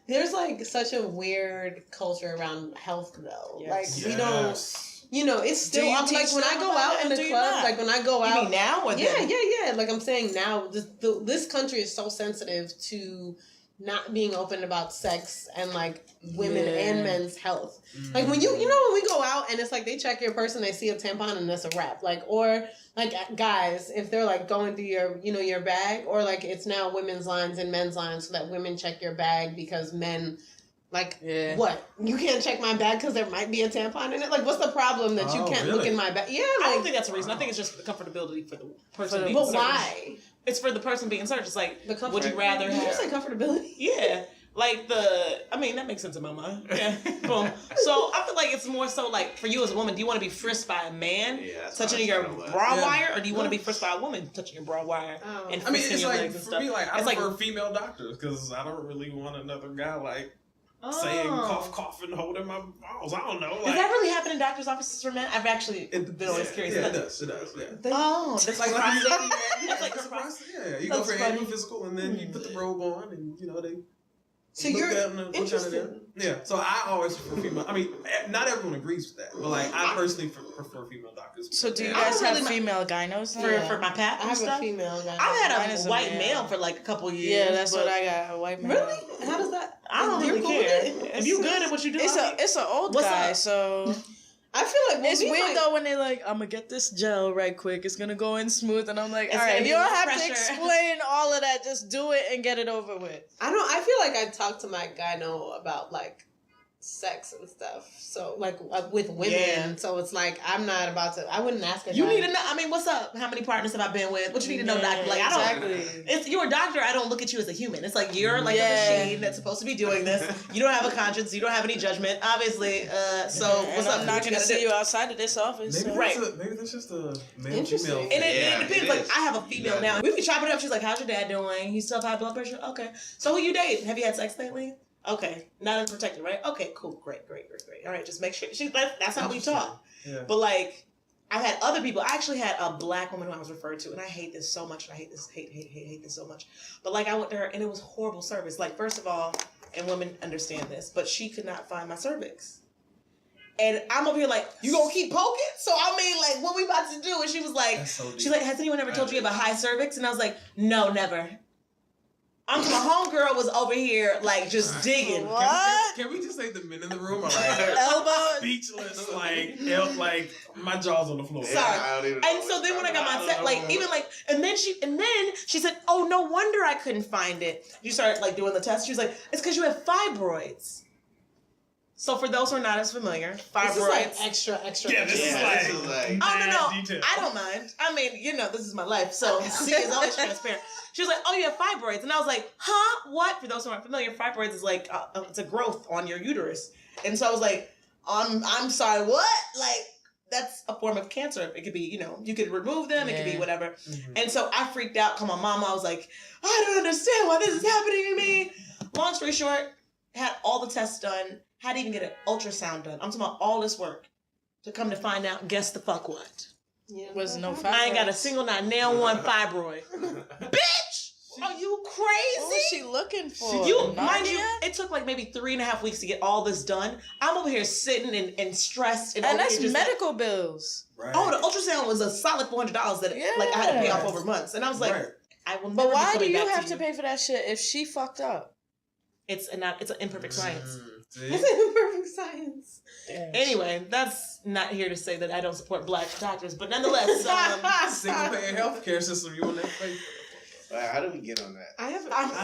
There's like such a weird culture around health though.
Yes.
Like we don't. You know, it's still
Do you
I'm like
teach
when I
them
go
about
out
it
in
or
the
do you
club,
not?
like when I go
You
out.
mean now or
Yeah,
then?
yeah. Like I'm saying now, this country is so sensitive to not being open about sex and like women and men's health. Like when you know when we go out and it's like they check your purse and they see a tampon and that's a wrap. Like or like guys if they're like going through your your bag or like it's now women's lines and men's lines so that women check your bag because men. Like, what? You can't check my bag because there might be a tampon in it? Like, what's the problem that you can't look in my bag? Yeah,
I
like,
don't think that's a reason. I think it's just the comfortability for the person being
but
searched.
why?
It's for the person being searched. It's like,
The comfort.
would you rather
Did you
have...
say comfortability?
Yeah. Like I mean, that makes sense in my mind. Yeah. Boom. So I feel like it's more so like, for you as a woman, do you want to be frisked by a man touching your bra wire? Or do you want to be frisked by a woman touching your bra wire and
I mean,
frisking
it's
your
like,
legs and
for
stuff?
me, like, I
It's
prefer female doctors because I don't really want another guy, like,
Oh.
saying cough and holding my balls. I don't know. Like,
Does that really happen in doctor's offices for men? I've actually been always curious.
Yeah, it does. It does. Yeah.
Oh, that's
Like,
prostate.
it's like a process. Yeah, you go for annual physical and then you put the robe on and they.
So you're
interested. Yeah, so I always prefer female. I mean, not everyone agrees with that, but like I personally prefer female doctors.
So do you
I
guys
don't
have
really
female gynos?
for my pap
I
and
have
stuff?
a female guy.
I've had
Mine
a
is a
white
male.
male for like a couple years.
Yeah, that's
but
what I got. A white male.
Really? How does that?
I don't
You're
really
cool with
care.
it?
If you good at what you do,
It's an old
What's
guy,
up?
so
I feel like
it's weird though when they like, I'm gonna get this gel right quick. It's gonna go in smooth, and I'm like,
It's
all
gonna
right,
be
you don't
low
have
pressure.
to explain all of that. Just do it and get it over with.
I feel like I talked to my gyno about like sex and stuff. So like with women.
Yeah.
So it's like I'm not about to. I wouldn't ask a
You
guy.
need to know. I mean, what's up? How many partners have I been with? What you need to know, doctor? Like, I don't.
Exactly.
If you're a doctor, I don't look at you as a human. It's like you're like a machine that's supposed to be doing this. You don't have a conscience. You don't have any judgment, obviously. So
And
what's up?
I'm not
What
gonna
gotta
see
do?
you outside of this office.
Maybe
So.
Right.
maybe that's just a male
Interesting.
female.
And it
Yeah,
depends.
it
Like
is.
I have a female now. We be chopping it up. She's like, "How's your dad doing? He's still have high blood pressure. Okay. So who you dating? Have you had sex lately? Okay. Not unprotected, right? Okay. Cool. Great. All right. Just make sure. That's how we talk.
Yeah.
But like, I've had other people. I actually had a black woman who I was referred to, and I hate this so much. And I hate this. Hate this so much. But like, I went to her, and it was horrible service. Like, first of all, and women understand this, but she could not find my cervix. And I'm over here like, you gonna keep poking? So I mean, like, what we about to do? And she was like,
That's so deep.
she's like, has anyone ever told you about high cervix? And I was like, no, never. My homegirl was over here like just digging.
What?
Can we just say the men in the room are like
Elbow.
speechless? Like my jaw's on the floor.
Sorry.
I don't even know
And
what
so then
you're
when I got
talking
my set, like even like, and then she said, oh, no wonder I couldn't find it. You started like doing the test. She was like, it's because you have fibroids. So for those who are not as familiar,
This is
fibroids.
like extra.
Yeah, this
Yeah,
is
this
like.
is like-
Oh, no.
Detail.
I don't mind. I mean, this is my life. So C is always transparent. She was like, oh, you have fibroids. And I was like, huh? What? For those who aren't familiar, fibroids is like, it's a growth on your uterus. And so I was like, I'm sorry, what? Like, that's a form of cancer. It could be, you could remove them. It could be whatever.
Mm-hmm.
And so I freaked out. Called my mom. I was like, I don't understand why this is happening to me. Long story short, had all the tests done. Had to even get an ultrasound done. I'm talking about all this work to come to find out, guess the fuck what? Was no fibroids.
I ain't got a single nail one fibroid. Bitch! Are you crazy?
What was she looking for?
Mind you, it took like maybe 3.5 weeks to get all this done. I'm over here sitting and stressed. And
that's medical bills.
Right.
Oh, the ultrasound was a solid $400 that like I had to pay off over months. And I was like, I will never
But why
be
do you
back
have
to
to pay for that shit if she fucked up?
It's an imperfect science.
See?
It's an imperfect science.
Damn.
Anyway, that's not here to say that I don't support black doctors, but nonetheless,
Single payer healthcare system. You want that pay?
How do we get on that?
I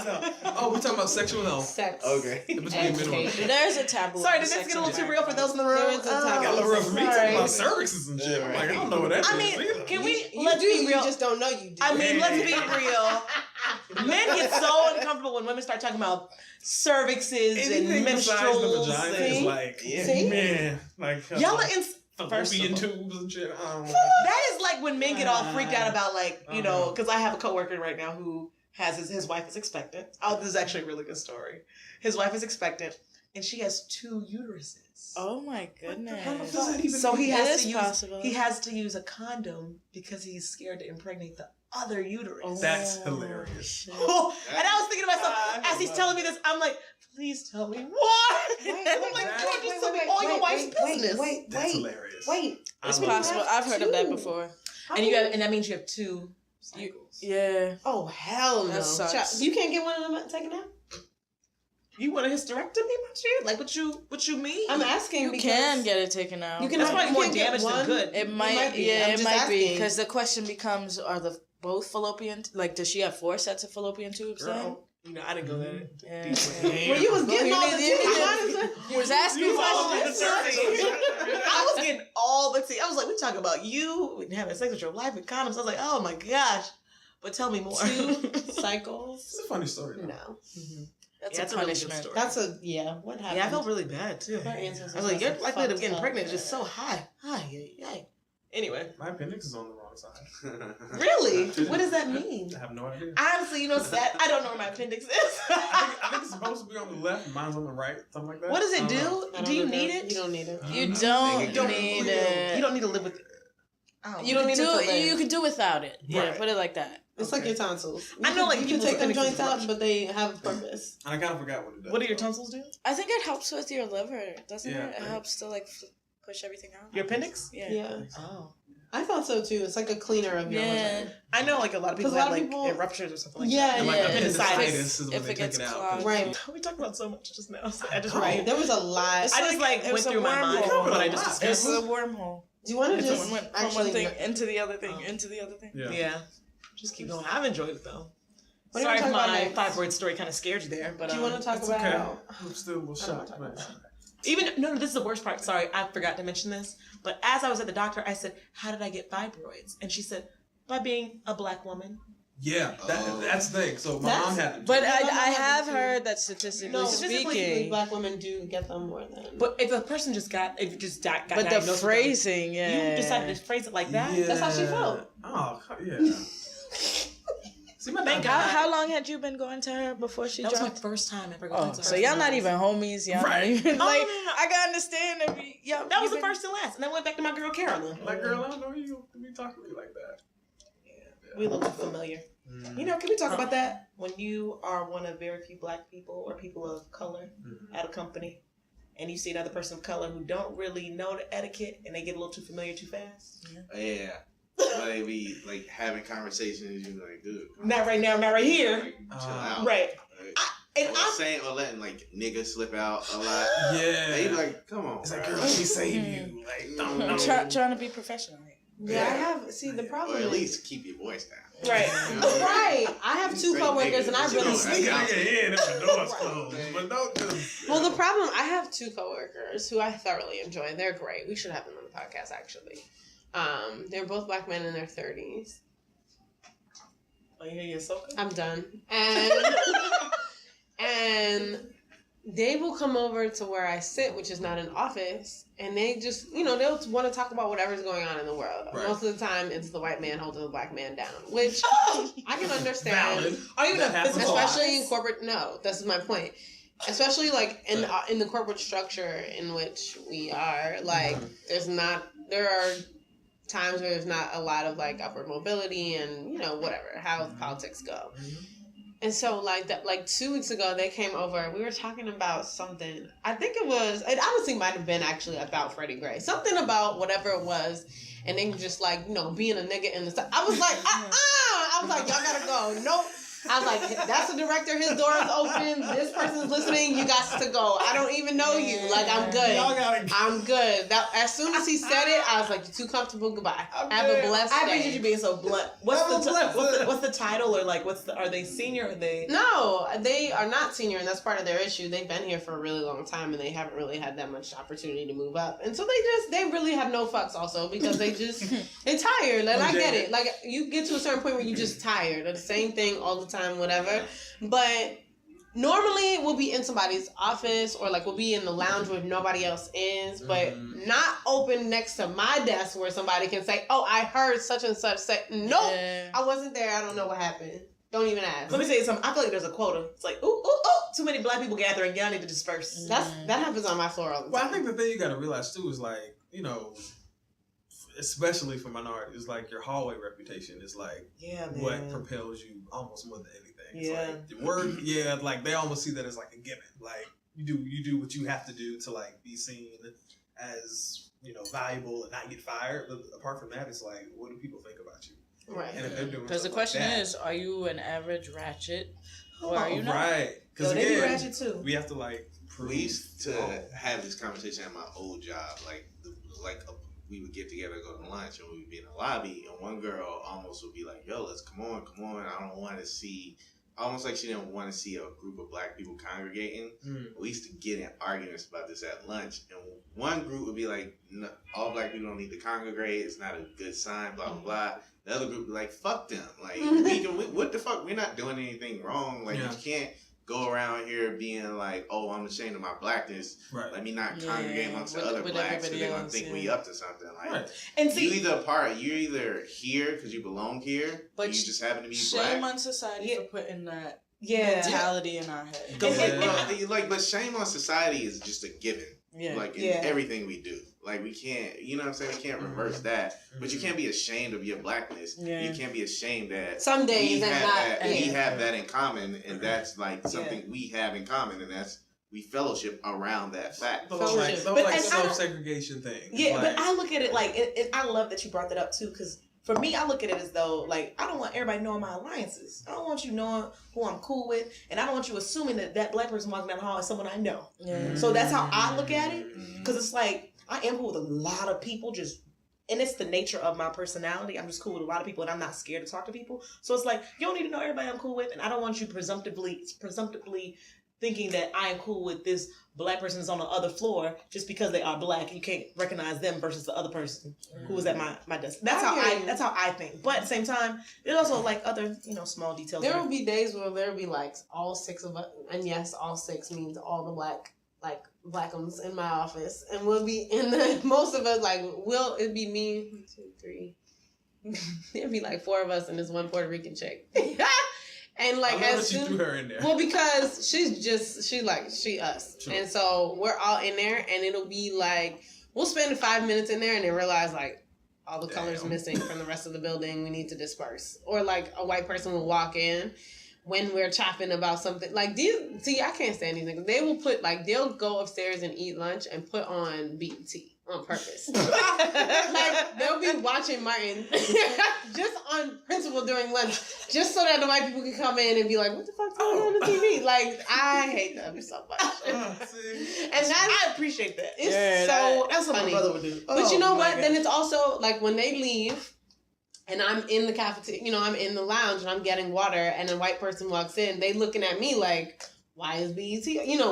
know. Oh, we're talking about sexual health.
Sex.
Okay.
There's a taboo.
Sorry, did this get a little too real for those in the room? There is a taboo.
Got a little rough for me talking about cervixes and shit. I'm like, I don't know what that is.
I mean, can we?
Let's be real.
You
just don't know you do.
I mean, let's be real. Men get so uncomfortable when women start talking about cervixes and menstruals.
The vagina is like, man, like
y'all are in.
fallopian tubes and shit.
That is like when men get all freaked out about like, you know, because I have a coworker right now who has his wife is expectant. Oh, this is actually a really good story. His wife is expectant, and she has 2 uteruses.
Oh my goodness!
So he has to use a condom because he's scared to impregnate the other uterus.
Oh, that's hilarious.
And I was thinking to myself as he's telling me this, I'm like, please tell me why. I'm like, George, just tell me all your wife's business.
That's hilarious.
It's possible. I've heard of that before.
And that means you have 2 cycles.
Yeah.
Oh hell no!
That sucks.
You can't get one of them taken out.
You want a hysterectomy, my shit? Like what you mean?
I'm asking.
You can get it taken out.
You can.
That's probably more damage than good.
It might be. Yeah, it might be because the question becomes: are the both fallopian? Like, does she have 4 sets of fallopian tubes? Then?
You know, I didn't go there.
Well, you was getting all the tea.
You was asking questions.
I was getting all the tea. I was like, we talking about you having sex with your life with condoms. I was like, oh my gosh. But tell me more.
2 cycles.
It's a funny story. Though.
No.
That's a punishment.
That's a what happened?
Yeah, I felt really bad too. I was like, your likelihood of getting pregnant is just so high. Anyway,
my appendix is on the wrong side.
Really? What does that mean?
I have no idea.
Honestly, you know, sad. I don't know where my appendix is.
I think it's supposed to be on the left. Mine's on the right. Something like that.
What does it do? Do you need it?
You don't need it.
You don't need it.
You don't need to live with it.
You can do without it. Yeah,
Right.
put it like that.
It's like your tonsils.
I know, like
you can take them joints out, but they have a purpose.
And I kind of forgot what it does.
What do your tonsils do?
I think it helps with your liver, doesn't
Yeah,
it? It helps to like push everything out.
Your appendix?
Yeah.
Oh.
I thought so too. It's like a cleaner of your liver.
I know, like a lot of people have like it ruptures or something like that.
Yeah,
And like
appendicitis
is when they take it out.
Right.
We talked about so much just now. So I just
Right. There was a lot.
I just like went through my mind what I just discussed.
It's a wormhole.
Do you want to just
went from one thing into the other thing, into the other thing?
Yeah. Just keep going. I've enjoyed it though.
What do you
Sorry if
wanna
my
talk about
fibroid story kind of scared you there, but
Do you want to talk
It's
about?
okay. I'm still a little shocked.
Even this is the worst part. Sorry, I forgot to mention this. But as I was at the doctor, I said, "How did I get fibroids?" And she said, "By being a black woman."
Yeah, that's the thing. So my mom had them.
But I have heard that statistically speaking,
black women do get them more than.
But if a person just got
but the
diagnosed
phrasing,
you decided to phrase it like that.
Yeah.
That's how she felt.
Oh, yeah. See, my
Thank
dad.
God.
How long had you been going to her before she
That was
dropped?
my first time ever going to her.
So y'all not even homies, y'all
Right.
not even
Oh,
like.
no.
I can understand if y'all.
That was the first and last, and I went back to my girl Carolyn.
Like, girl, I don't know you to be talking to me like that.
We look familiar. You know, can we talk about that? When you are one of very few black people or people of color at a company, and you see another person of color who don't really know the etiquette, and they get a little too familiar too fast.
Yeah. But they be like having conversations, you like, dude.
Not right now, not right here.
Like, chill out.
Right.
And I'm saying or letting like niggas slip out a lot.
Yeah.
They be like, come on.
It's like,
bro.
girl, let me save you. Like, don't know.
trying to be professional.
Yeah, I have. See, the problem
Or at
is.
least keep your voice down.
Right.
You know what I mean?
Right. I have 2 coworkers, and I really.
Sneak out your head if the door's closed. But don't just.
Well, the problem, I have 2 coworkers who I thoroughly enjoy. They're great. We should have them on the podcast, actually. They're both black men in their 30s.
Oh, yeah, you're so good.
I'm done. And they will come over to where I sit, which is not an office, and they just, they'll want to talk about whatever's going on in the world.
Right.
Most of the time, it's the white man holding the black man down, which I can understand.
Valid.
Are you
That happens a lot.
Especially in corporate, no, this is my point. Especially like in the corporate structure in which we are, like there are times where there's not a lot of like upward mobility and, you know, whatever, how politics go. And so like 2 weeks ago they came over, we were talking about something. I think it honestly might have been actually about Freddie Gray. Something about whatever it was, and then just like, you know, being a nigga in the I was like, I was like, y'all gotta go. Nope. I was like, that's the director, his door is open, this person's listening, you got to go. I don't even know you. Like, I'm good. I'm good. As soon as he said it, I was like, you're too comfortable, goodbye. Have a blessed day.
I appreciate you being so blunt. What's the title, or like, are they senior, or are they?
No, they are not senior, and that's part of their issue. They've been here for a really long time, and they haven't really had that much opportunity to move up. And so they really have no fucks also, because they're tired. And I get it. Like, you get to a certain point where you're just tired of the same thing all the time, whatever. But normally we'll be in somebody's office, or like we'll be in the lounge where nobody else is, but not open next to my desk where somebody can say, oh, I heard such and such say, nope, I wasn't there, I don't know what happened. Don't even ask.
Let me tell you something. I feel like there's a quota. It's like, ooh, too many black people gathering. Y'all need to disperse.
That happens on my floor all the time.
Well, I think the thing you got to realize too is like, you know, especially for minorities, like your hallway reputation is like what propels you almost more than anything. It's like the word, like they almost see that as like a given. Like you do what you have to do to like be seen as, you know, valuable and not get fired. But apart from that, it's like, what do people think about you?
Right.
Because the question is, are you an average ratchet, or are you not?
Right. Because
they be ratchet too.
We have to like prove.
We used to have this conversation at my old job, we would get together, go to lunch, and we would be in the lobby, and one girl almost would be like, yo, let's come on, I don't want to see, almost like she didn't want to see a group of black people congregating. We used to get in arguments about this at lunch, and one group would be like, no, all black people don't need to congregate, it's not a good sign, blah, blah, blah. The other group would be like, fuck them. Like, what the fuck? We're not doing anything wrong. Like, you can't go around here being like, oh, I'm ashamed of my blackness. Right. Let me not congregate amongst the other blacks, so they're going to think we up to something. Like, and see, you're either here because you belong here, but you just happen to be black.
Shame on society for putting that mentality in our head.
But shame on society is just a given. Like in everything we do. Like we can't, you know what I'm saying? We can't reverse that. But you can't be ashamed of your blackness. You can't be ashamed that
some days
we have that in common, and that's like something we have in common, and that's we fellowship around that fact.
But like self-segregation thing.
Yeah, but I look at it like, and I love that you brought that up too, because for me, I look at it as though, like, I don't want everybody knowing my alliances. I don't want you knowing who I'm cool with, and I don't want you assuming that black person walking down the hall is someone I know. So that's how I look at it, because it's like, I am cool with a lot of people, and it's the nature of my personality. I'm just cool with a lot of people, and I'm not scared to talk to people. So it's like, you don't need to know everybody I'm cool with, and I don't want you presumptively thinking that I am cool with this black person that's on the other floor just because they are black and you can't recognize them versus the other person who was at my desk. That's how I think. But at the same time, there's also like other, you know, small details.
There will be days where there will be like all six of us, and yes, all six means all the blackums in my office, and we'll be in most of us it'd be me, 1, 2, 3. There'd be like 4 of us and this one Puerto Rican chick. And like as soon,
you threw her in there.
Well, because she us, sure. And so we're all in there, and it'll be like we'll spend 5 minutes in there, and then realize like all the colors missing from the rest of the building. We need to disperse, or like a white person will walk in when we're chopping about something. Like I can't stand these niggas. They will they'll go upstairs and eat lunch and put on BET. On purpose. Like they'll be watching Martin just on principle during lunch, just so that the white people can come in and be like, what the fuck's going on the TV? Like, I hate them so much. I appreciate that. That's what my brother would do. But you know what? God. Then it's also like when they leave and I'm in the cafeteria, I'm in the lounge and I'm getting water and a white person walks in, they looking at me like, why is BET?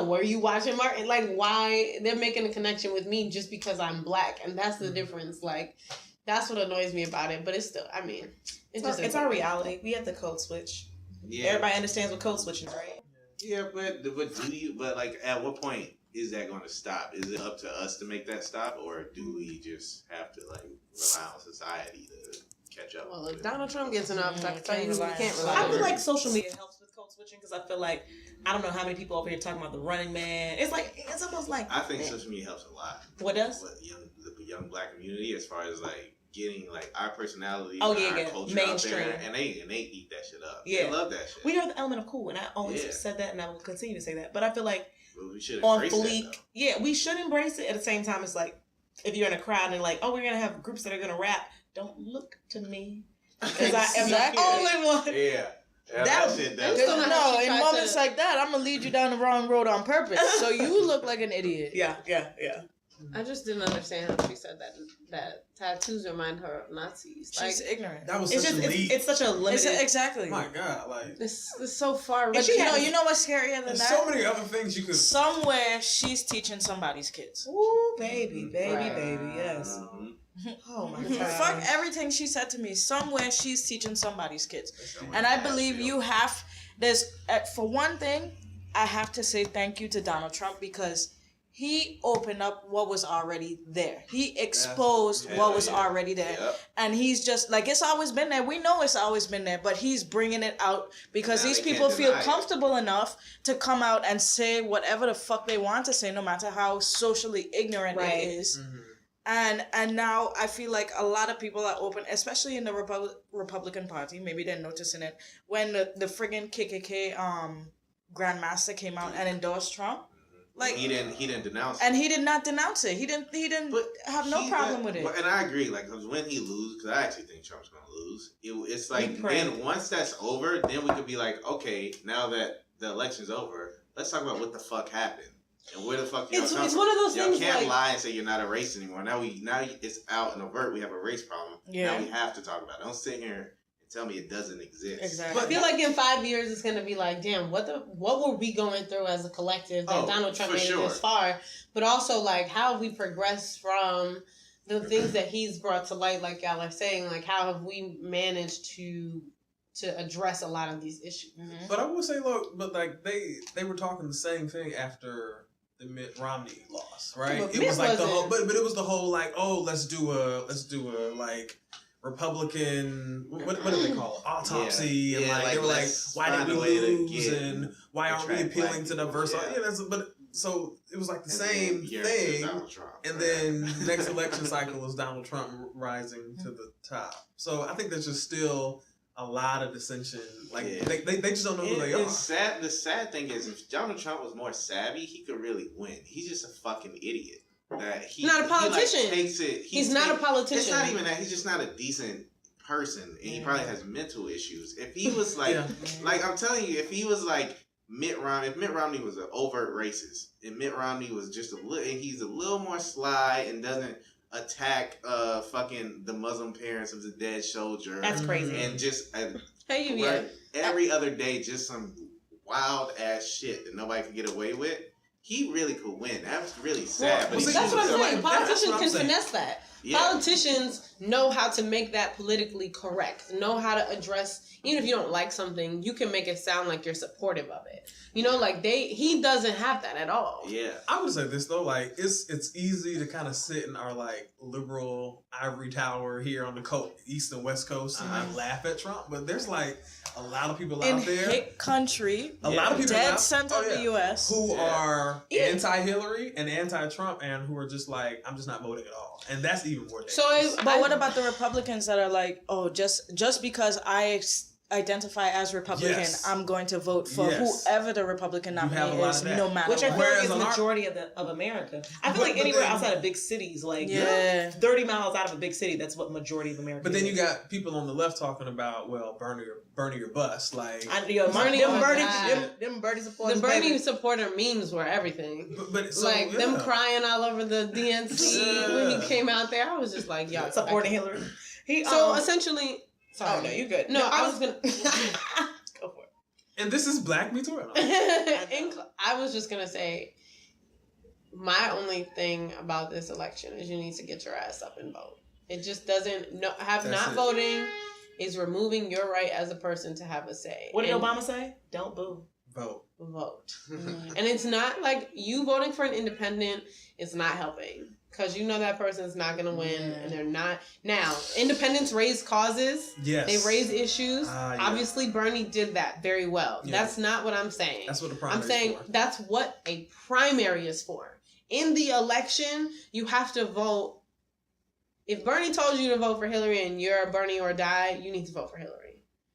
Were you watching Martin? Like, why? They're making a connection with me just because I'm black. And that's the difference. Like, that's what annoys me about it. But it's still, it's our reality. We have to code switch. Yeah. Everybody understands what code switching is, right?
Yeah, but like, at what point is that going to stop? Is it up to us to make that stop? Or do we just have to, like, rely on society to catch up?
Well, if Donald Trump gets enough, I can tell you we can't rely on
I feel like social media helps with code switching, because I feel like, I don't know how many people over here talking about the Running Man. It's almost like...
I think social media helps a lot.
What does?
The young black community, as far as, like, getting like our personality,
our
culture
mainstream,
out there, and they eat that shit up.
Yeah,
they love that shit.
We are the element of cool, and I always said that, and I will continue to say that. But I feel like
we should
on fleek, we should embrace it. At the same time, it's like if you're in a crowd and like, oh, we're gonna have groups that are gonna rap. Don't look to me because I am the only one.
Yeah. That shit does.
No, in moments like that, I'm gonna lead you down the wrong road on purpose. So you look like an idiot.
Yeah.
I just didn't understand how she said that tattoos remind her of Nazis.
She's ignorant.
That was such a leap.
It's such a limited.
Exactly.
My God, like
it's so far.
But you know what's scarier than that?
There's so many other things you could.
Somewhere she's teaching somebody's kids.
Ooh, baby, yes. Oh my God.
Fuck everything she said to me. Somewhere she's teaching somebody's kids. And I believe for one thing, I have to say thank you to Donald Trump because he opened up what was already there. He exposed what was already there. Yep. And he's just like, it's always been there. We know it's always been there, but he's bringing it out because these people feel comfortable enough to come out and say whatever the fuck they want to say, no matter how socially ignorant it is. Mm-hmm. And now I feel like a lot of people are open, especially in the Republican Party. Maybe they're noticing it when the friggin' KKK Grandmaster came out and endorsed Trump. Like
he didn't denounce it.
And he did not denounce it. He didn't have no problem with it.
And I agree. Like when he loses, because I actually think Trump's gonna lose. It's like then once that's over, then we could be like, okay, now that the election's over, let's talk about what the fuck happened. And where the fuck y'all come from?
It's one of those things.
Y'all can't lie and say you're not a racist anymore. Now it's out and overt. We have a race problem. Yeah. Now we have to talk about it. Don't sit here and tell me it doesn't exist.
Exactly.
But I feel like in 5 years it's gonna be like, damn, what were we going through as a collective that Donald Trump made it this far? But also like how have we progressed from the things that he's brought to light, like y'all are saying, like how have we managed to address a lot of these issues?
Mm-hmm. But I will say, look, but like they were talking the same thing after the Mitt Romney loss, right?
But
it was like the whole, but it was the whole like, oh, let's do a like Republican, what do they call it? Autopsy, and like they were like, why did we lose, and why aren't we appealing to diverse? So it was like the same thing, and then the next election cycle is Donald Trump rising to the top. So I think there's just still a lot of dissension. Like they just don't know who they are.
The sad thing is, if Donald Trump was more savvy, he could really win. He's just a fucking idiot. He's
not a politician. He's not a politician.
It's not even that. He's just not a decent person, and he probably has mental issues. If he was like, like I'm telling you, if he was like Mitt Romney, if Mitt Romney was an overt racist, and Mitt Romney was just he's a little more sly and doesn't attack fucking the Muslim parents of the dead soldier.
That's crazy.
And just every other day, just some wild ass shit that nobody could get away with. He really could win. That's really sad. But
that's what I'm saying. Politicians can finesse that.
Yeah. Politicians know how to make that politically correct. Know how to address, even if you don't like something, you can make it sound like you're supportive of it. You know, like he doesn't have that at all.
Yeah.
I would say this though, like it's easy to kind of sit in our like liberal ivory tower here on the East and West Coast and laugh at Trump, but there's like a lot of people out there
in hick country,
a lot of people
dead center of the U.S.
who are anti-Hillary and anti-Trump and who are just like, I'm just not voting at all, and that's even more dangerous.
But what about the Republicans that are like, oh, just because I identify as Republican, I'm going to vote for whoever the Republican nominee is, no matter
what. Which I feel
like
is the majority of America. I feel like anywhere outside of big cities, like 30 miles out of a big city, that's what majority of America.
But then you got people on the left talking about, well, Bernie or bust. Like
Bernie supporters. The Bernie supporter memes were everything. But them crying all over the DNC when he came out there. I was just like, y'all
supporting Hillary.
So essentially. Sorry.
Oh no, you're good.
No, I was gonna
go for it.
And this is Black Me Too.
I was just gonna say, my only thing about this election is you need to get your ass up and vote. It just doesn't. Voting is removing your right as a person to have a say.
What did Obama say? Don't boo.
Vote.
And it's not like you voting for an independent is not helping. Because you know that person's not going to win, and they're not. Now, independents raise causes.
Yes.
They raise issues. Obviously, Bernie did that very well. Yeah. That's not what I'm saying.
That's what a primary
is for. I'm saying that's what a primary is for. In the election, you have to vote.
if Bernie told you to vote for Hillary and you're a Bernie or die, you need to vote for Hillary.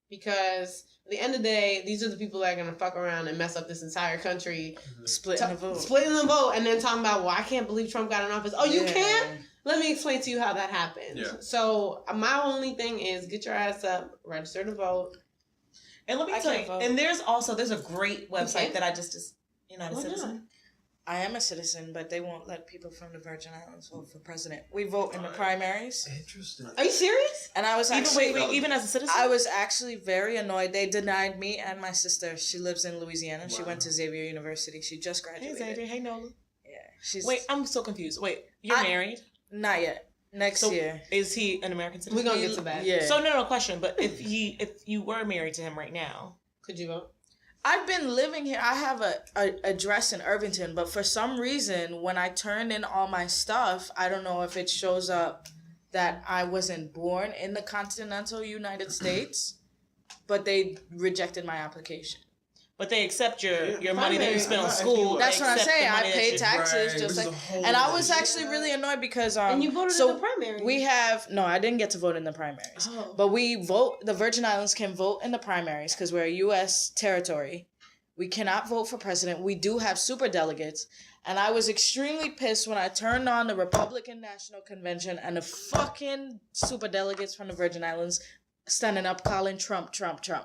Because at the end of the day, these are the people that are going to fuck around and mess up this entire country.
Splitting the vote.
Splitting the vote and then talking about, well, I can't believe Trump got in office. Oh, you can't? Let me explain to you how that happened. Yeah. So my only thing is get your ass up, register to vote.
And let me tell you, and there's a great website that I just you're not a citizen?
I am a citizen, but they won't let people from the Virgin Islands vote for president. We vote in the primaries.
Interesting.
Are you serious?
And I was actually...
Even as a citizen?
I was actually very annoyed. They denied me and my sister. She lives in Louisiana. Wow. She went to Xavier University. She just graduated.
Hey, Xavier. Hey, Nola.
Yeah.
Wait, I'm so confused. Wait, you're married?
Not yet. Next year.
Is he an American citizen?
We're going to get to that.
Yeah.
So, no question. But if you were married to him right now...
Could you vote?
I've been living here. I have a address in Irvington, but for some reason, when I turned in all my stuff, I don't know if it shows up that I wasn't born in the continental United States, but they rejected my application.
But they accept your money that you spent on school.
That's what I'm saying. I paid taxes just like, and I was actually really annoyed because
and you voted in the primary.
I didn't get to vote in the primaries, but we vote. The Virgin Islands can vote in the primaries because we're a U.S. territory. We cannot vote for president. We do have super delegates, and I was extremely pissed when I turned on the Republican National Convention and the fucking super delegates from the Virgin Islands standing up calling Trump, Trump, Trump.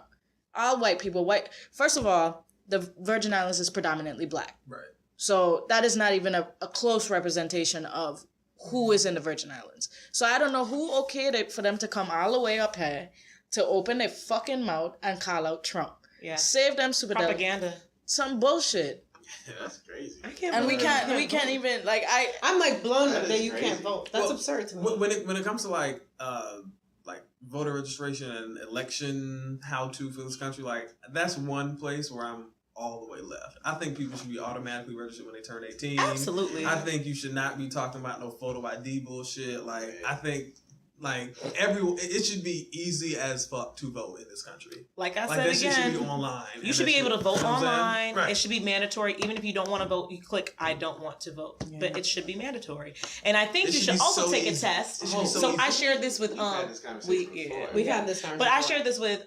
All white people, First of all, the Virgin Islands is predominantly black. Right. So that is not even a close representation of who is in the Virgin Islands. So I don't know who okayed it for them to come all the way up here to open their fucking mouth and call out Trump. Yeah. Save them super
propaganda.
Some bullshit.
Yeah, that's crazy.
I can't. And we can't even
I'm like blown up that you can't vote. That's absurd to me.
When it comes to like voter registration and election how-to for this country, like that's one place where I'm all the way left. I think people should be automatically registered when they turn 18.
Absolutely.
I think you should not be talking about no photo ID bullshit. Like I think it should be easy as fuck to vote in this country.
Like I said again,
should be online.
You should be able to vote online. Right. It should be mandatory. Even if you don't want to vote, you click I don't want to vote. Yeah. But it should be mandatory. And I think you should also take a test. So I shared this with we've had this conversation. But I shared this with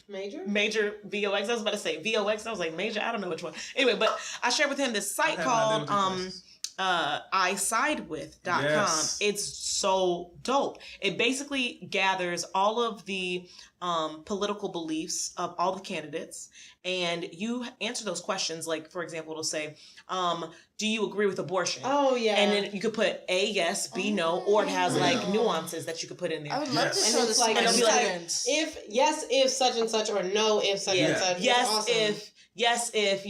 Major VOX. I was about to say VOX. I was like Major. I don't know which one. Anyway, but I shared with him this site called isidewith.com. Yes. It's so dope. It basically gathers all of the political beliefs of all the candidates, and you answer those questions. Like, for example, it'll say, do you agree with abortion?
Oh, yeah.
And then you could put A, yes, B, no, or it has like nuances that you could put in there.
I would love to show this.
Like, if yes, if such and such, or no, if such and such.
Yes, awesome. Yes, if,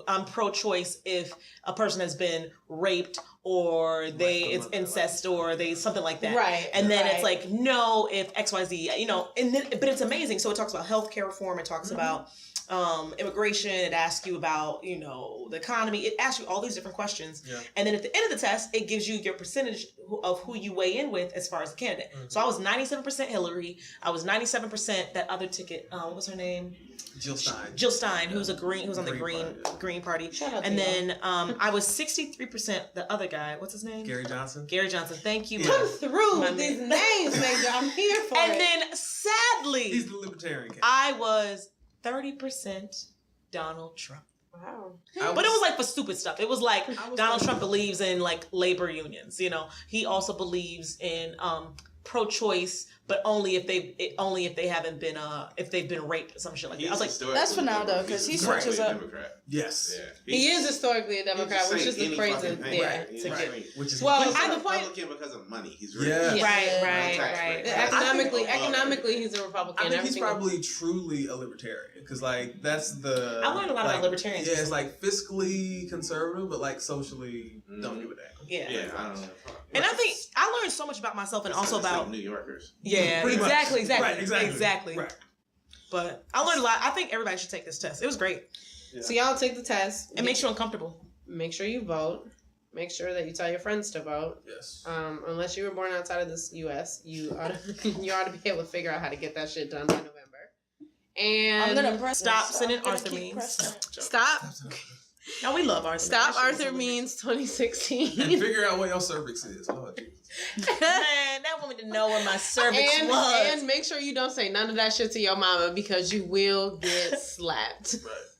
I'm pro-choice if a person has been raped or it's incest or something like that.
Right.
And then it's like, no, if XYZ, and then, but it's amazing. So it talks about healthcare reform. It talks about immigration. It asks you about, the economy. It asks you all these different questions. Yeah. And then at the end of the test, it gives you your percentage of who you weigh in with as far as the candidate. Mm-hmm. So I was 97% Hillary. I was 97% that other ticket. What was her name?
Jill
Stein, who's on the Green Party.
Shout out
and then I was 63% the other guy. What's his name?
Gary Johnson.
Thank you.
Come through with these names, Major. I'm here for
it. And then sadly,
he's the libertarian candidate.
I was 30% Donald Trump.
Wow.
But it was like for stupid stuff. It was like Donald Trump believes in like labor unions. He also believes in pro-choice, but only if they haven't been if they've been raped or some shit like that. I was like,
that's for now though, because he switches up.
Yes.
Yeah.
He is historically a Democrat, which is the crazy.
Yeah.
Which is
well,
he's a Republican because of money. He's really
right.
Economically, he's a Republican.
I think he's probably truly a libertarian because that's the.
I learned a lot about libertarians.
Yeah, it's like fiscally conservative, but like socially don't give a damn.
Yeah.
I don't know.
And I think I learned so much about myself and also about
New Yorkers.
Yeah, exactly.
Right, exactly.
Right. But I learned a lot. I think everybody should take this test. It was great.
Yeah. So y'all take the test.
It makes you uncomfortable.
Make sure you vote. Make sure that you tell your friends to vote.
Yes.
Unless you were born outside of this U.S., you ought to be able to figure out how to get that shit done by November. And
I'm gonna stop sending Arthur memes. Stop. No, we love Arthur.
Stop Arthur means 2016.
And figure out where your cervix is. Lord Jesus.
Man, that woman didn't know where my cervix was.
And make sure you don't say none of that shit to your mama because you will get slapped.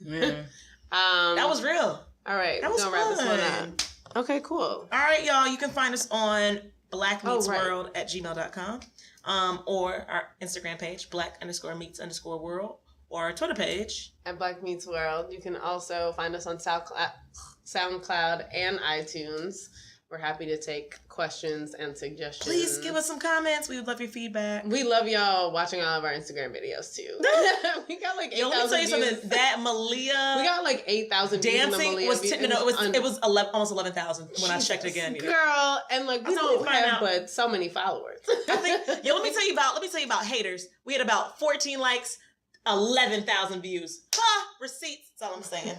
Right.
That was real.
All right,
That was
we're gonna wrap this one
fun.
up. Okay, cool.
All right, y'all. You can find us on blackmeatsworld@gmail.com, or our Instagram page, black_meats_world, or our Twitter page
At Black Meets World. You can also find us on SoundCloud and iTunes. We're happy to take questions and suggestions.
Please give us some comments. We would love your feedback.
We love y'all watching all of our Instagram videos too. We got like 8,000
Yo, let me tell you
views.
something. That Malia,
We got like 8,000 views.
dancing
Malia
was
views.
it was 11, almost 11,000 when I checked again.
Girl, and like we don't have but so many followers.
I think. Yo, let me tell you about haters. We had about 14 likes, 11,000 views. Ha! Receipts. That's all I'm saying.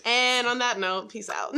And on that note, peace out.